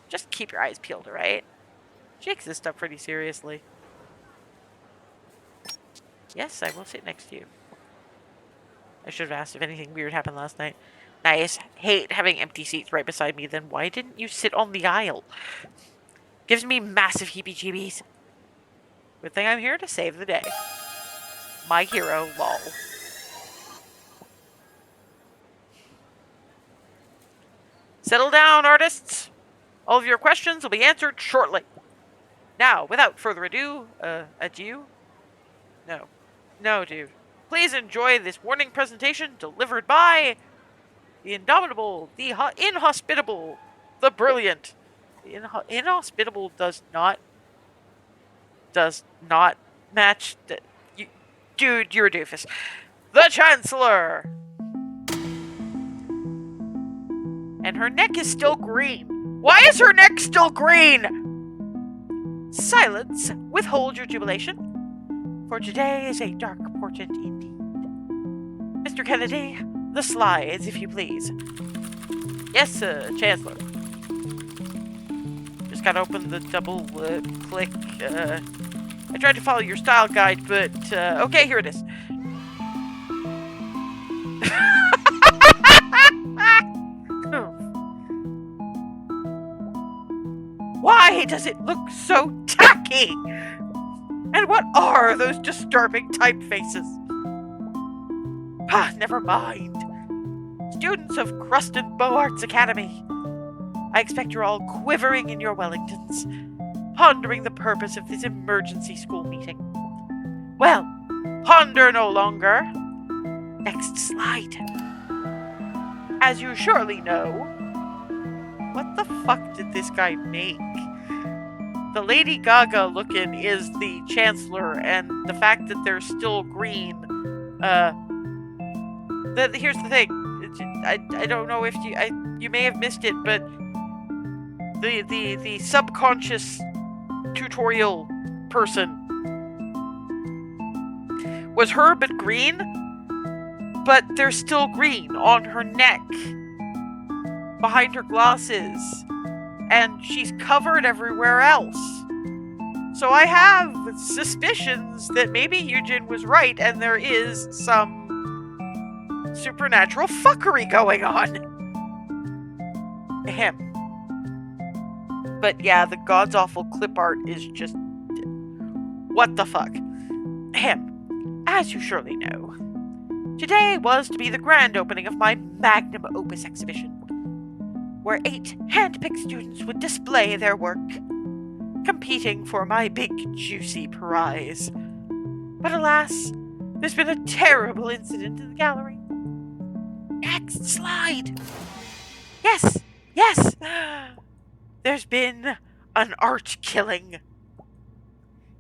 Speaker 1: Just keep your eyes peeled, right? She takes this stuff pretty seriously. Yes, I will sit next to you. I should have asked if anything weird happened last night. Nice. Hate having empty seats right beside me. Then why didn't you sit on the aisle? Gives me massive heebie-jeebies. Good thing I'm here to save the day. My hero, lol. Settle down, artists. All of your questions will be answered shortly. Now, without further ado, adieu? No, dude. Please enjoy this warning presentation delivered by the indomitable, the inhospitable, the brilliant. The inhospitable does not match the... Dude, you're a doofus. The Chancellor! And her neck is still green. Why is her neck still green? Silence. Withhold your jubilation. For today is a dark portent indeed. Mr. Kennedy, the slides, if you please. Yes, Chancellor. Just gotta open the double click. I tried to follow your style guide, but okay, here it is. Why does it look so tacky? And what are those disturbing typefaces? Never mind. Students of Cruston Bow Arts Academy, I expect you're all quivering in your Wellingtons, pondering the purpose of this emergency school meeting. Well, ponder no longer. Next slide. As you surely know, what the fuck did this guy make? The Lady Gaga looking is the Chancellor, and the fact that they're still green, here's the thing. I don't know if you may have missed it, but the subconscious tutorial person was her but green, but they're still green on her neck, behind her glasses, and she's covered everywhere else. So I have suspicions that maybe Eugen was right and there is some supernatural fuckery going on. Ahem. But yeah, the god's awful clip art is just... what the fuck? Ahem. As you surely know, today was to be the grand opening of my magnum opus exhibition, where 8 hand-picked students would display their work, competing for my big, juicy prize. But alas, there's been a terrible incident in the gallery. Next slide. Yes. There's been an art killing.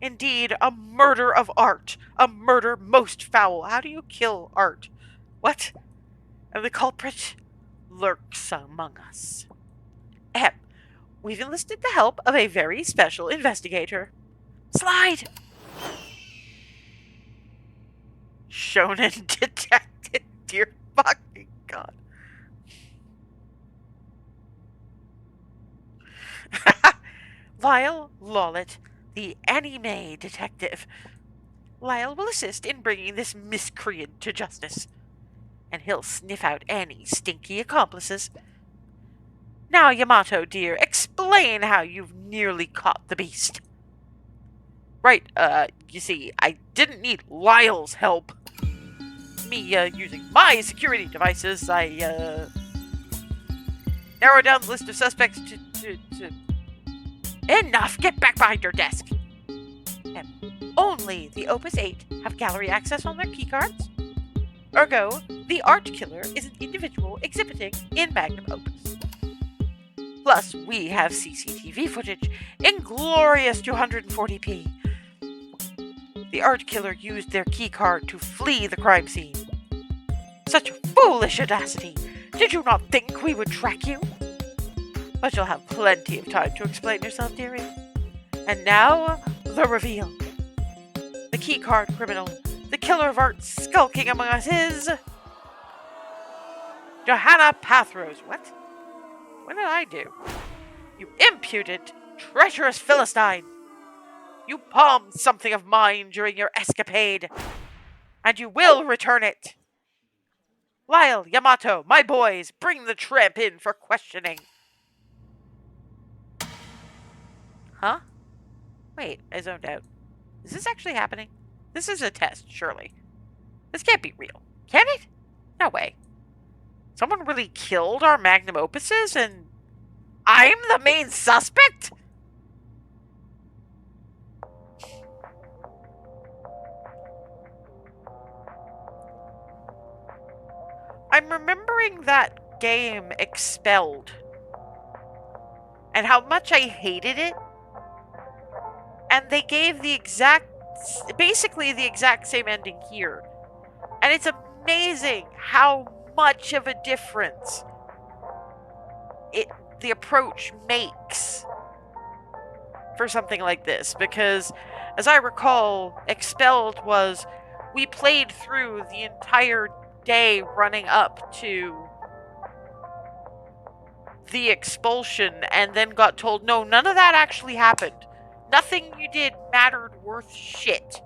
Speaker 1: Indeed, a murder of art. A murder most foul. How do you kill art? What? And the culprit lurks among us. We've enlisted the help of a very special investigator. Slide! Shonen detective. Dear fucking God. Lyle Lawlett, the anime detective. Lyle will assist in bringing this miscreant to justice, and he'll sniff out any stinky accomplices. Now, Yamato, dear, explain how you've nearly caught the beast. Right, you see, I didn't need Lyle's help. Me, using my security devices, I, narrowed down the list of suspects to... Enough! Get back behind your desk! And only the Opus 8 have gallery access on their keycards. Ergo, the art killer is an individual exhibiting in Magnum Opus. Plus, we have CCTV footage in glorious 240p. The art killer used their keycard to flee the crime scene. Such foolish audacity! Did you not think we would track you? But you'll have plenty of time to explain yourself, dearie. And now, the reveal. The keycard criminal, the killer of art skulking among us is... Johanna Pathrose. What? What did I do? You impudent, treacherous Philistine! You palmed something of mine during your escapade, and you will return it. Lyle, Yamato, my boys, bring the tramp in for questioning. Huh? Wait, I zoned out. Is this actually happening? This is a test, surely. This can't be real. Can it? No way. Someone really killed our magnum opuses and I'm the main suspect? I'm remembering that game Expelled and how much I hated it. And they gave basically the exact same ending here. And it's amazing how much of a difference the approach makes for something like this. Because, as I recall, Expelled was, we played through the entire day running up to the expulsion and then got told, no, none of that actually happened. Nothing you did mattered worth shit.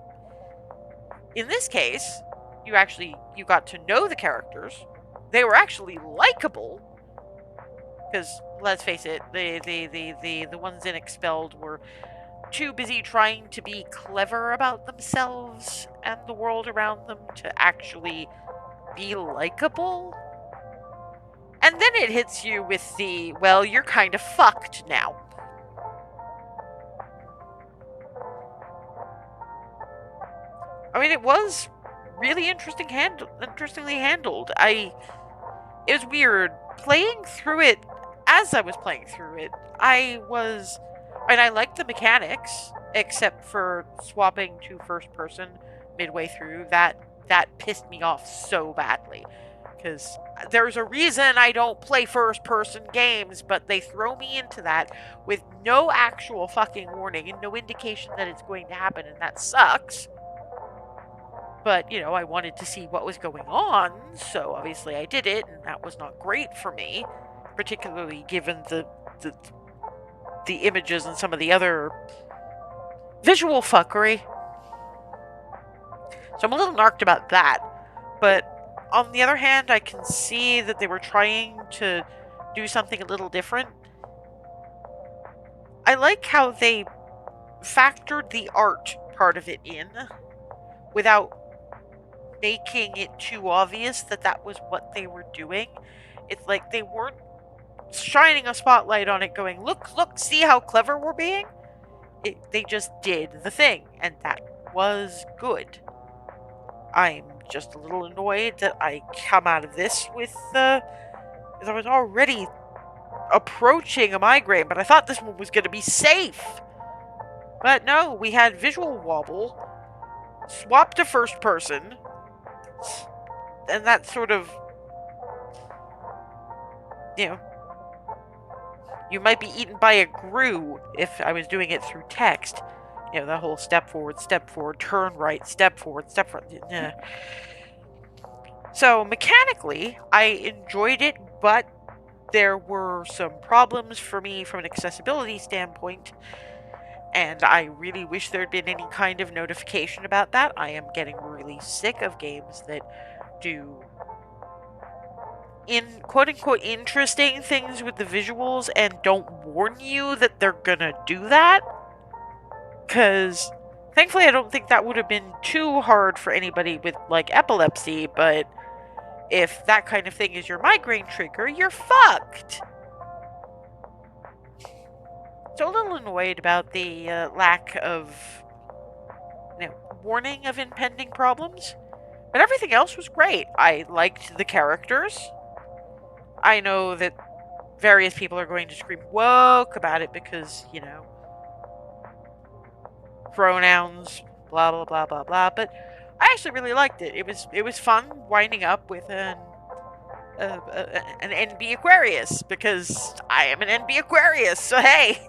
Speaker 1: In this case, you got to know the characters. They were actually likable. Because, let's face it, the ones in Expelled were too busy trying to be clever about themselves and the world around them to actually be likable. And then it hits you with the, well, you're kind of fucked now. I mean, it was really interestingly handled. It was weird. Playing through it, as I was playing through it, I liked the mechanics, except for swapping to first person midway through. That pissed me off so badly. Because there's a reason I don't play first person games, but they throw me into that with no actual fucking warning and no indication that it's going to happen, and that sucks. But, I wanted to see what was going on, so obviously I did it, and that was not great for me, particularly given the images and some of the other visual fuckery. So I'm a little narked about that, but on the other hand, I can see that they were trying to do something a little different. I like how they factored the art part of it in without making it too obvious that was what they were doing. It's like they weren't shining a spotlight on it going, look, see how clever we're being? They just did the thing, and that was good. I'm just a little annoyed that I come out of this with, because I was already approaching a migraine, but I thought this one was going to be safe. But no, we had visual wobble, swap to first person, and that sort of, You might be eaten by a grue if I was doing it through text. The whole step forward, turn right, step forward, step front. So mechanically, I enjoyed it, but there were some problems for me from an accessibility standpoint, and I really wish there'd been any kind of notification about that. I am getting really sick of games that do quote unquote interesting things with the visuals and don't warn you that they're gonna do that. Because thankfully, I don't think that would have been too hard for anybody with epilepsy, but if that kind of thing is your migraine trigger, you're fucked. So a little annoyed about the lack of warning of impending problems, but everything else was great. I liked the characters. I know that various people are going to scream woke about it because, pronouns, blah blah blah blah blah, but I actually really liked it. It was fun winding up with an NB Aquarius, because I am an NB Aquarius, so hey!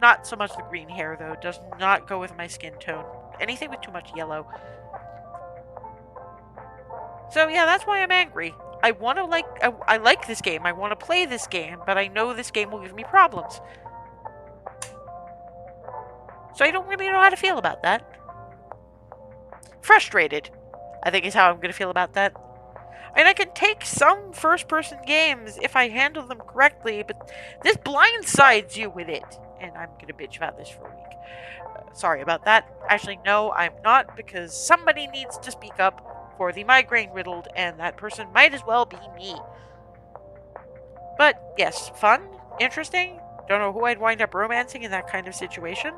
Speaker 1: Not so much the green hair, though. Does not go with my skin tone. Anything with too much yellow. So yeah, that's why I'm angry. I want to I like this game. I want to play this game, but I know this game will give me problems. So I don't really know how to feel about that. Frustrated, I think, is how I'm going to feel about that. And I can take some first-person games if I handle them correctly, but this blindsides you with it. And I'm going to bitch about this for a week. Sorry about that. Actually, no, I'm not, because somebody needs to speak up for the migraine-riddled, and that person might as well be me. But, yes, fun, interesting. Don't know who I'd wind up romancing in that kind of situation,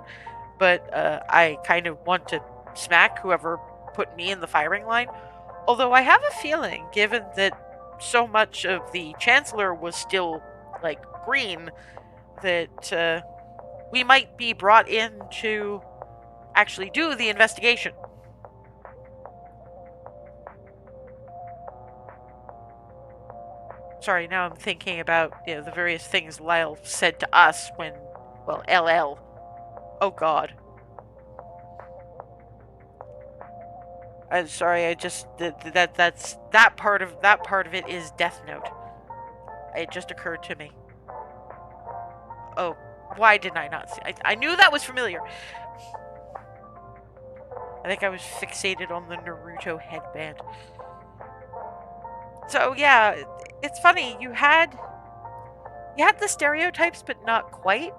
Speaker 1: but I kind of want to smack whoever put me in the firing line. Although I have a feeling, given that so much of the Chancellor was still, green, that we might be brought in to actually do the investigation. Sorry, now I'm thinking about, the various things Lyle said to us when, LL. Oh God. I'm sorry, I just that part of it is Death Note. It just occurred to me. Oh, why didn't I not see? I knew that was familiar. I think I was fixated on the Naruto headband. So yeah, it's funny. You had the stereotypes, but not quite.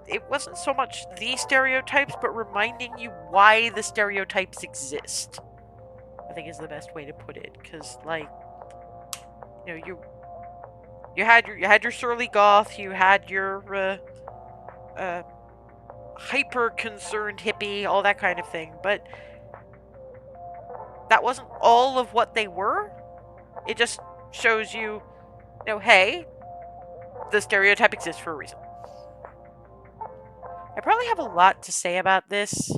Speaker 1: It wasn't so much the stereotypes, but reminding you why the stereotypes exist, I think, is the best way to put it. Because, you had your surly goth, you had your hyper concerned hippie, all that kind of thing, but that wasn't all of what they were. It just shows you, hey, the stereotype exists for a reason. I probably have a lot to say about this,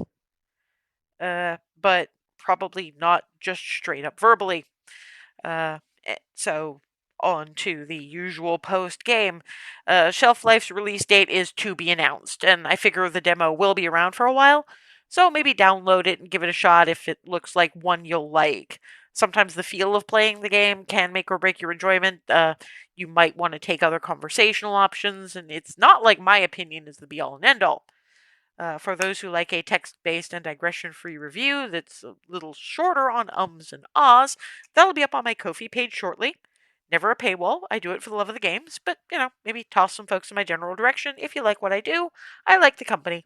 Speaker 1: but probably not just straight up verbally. So on to the usual post game. ShelfLife's release date is to be announced, and I figure the demo will be around for a while, so maybe download it and give it a shot if it looks like one you'll like. Sometimes the feel of playing the game can make or break your enjoyment. You might want to take other conversational options, and it's not like my opinion is the be-all and end-all. For those who like a text-based and digression-free review that's a little shorter on ums and ahs, that'll be up on my Ko-fi page shortly. Never a paywall. I do it for the love of the games, but, maybe toss some folks in my general direction if you like what I do. I like the company.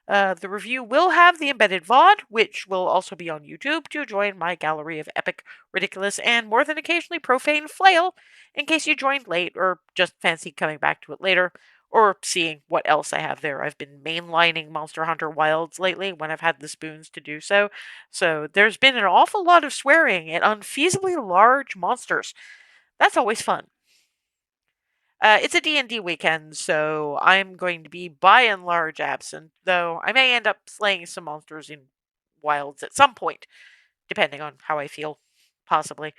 Speaker 1: The review will have the embedded VOD, which will also be on YouTube to join my gallery of epic, ridiculous, and more than occasionally profane flail, in case you joined late or just fancy coming back to it later, or seeing what else I have there. I've been mainlining Monster Hunter Wilds lately when I've had the spoons to do so, so there's been an awful lot of swearing at unfeasibly large monsters. That's always fun. It's a D&D weekend, so I'm going to be by and large absent, though I may end up slaying some monsters in Wilds at some point, depending on how I feel, possibly.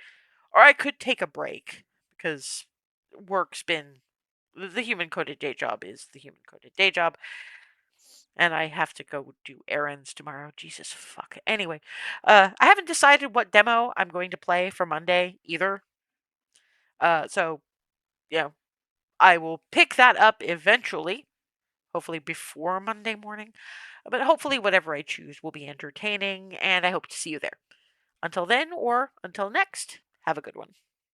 Speaker 1: Or I could take a break, because work's been the human coded day job is the human coded day job. And I have to go do errands tomorrow. Jesus fuck. Anyway, I haven't decided what demo I'm going to play for Monday either. So, you know, I will pick that up eventually, hopefully before Monday morning. But hopefully, whatever I choose will be entertaining, and I hope to see you there. Until then, or until next, have a good one.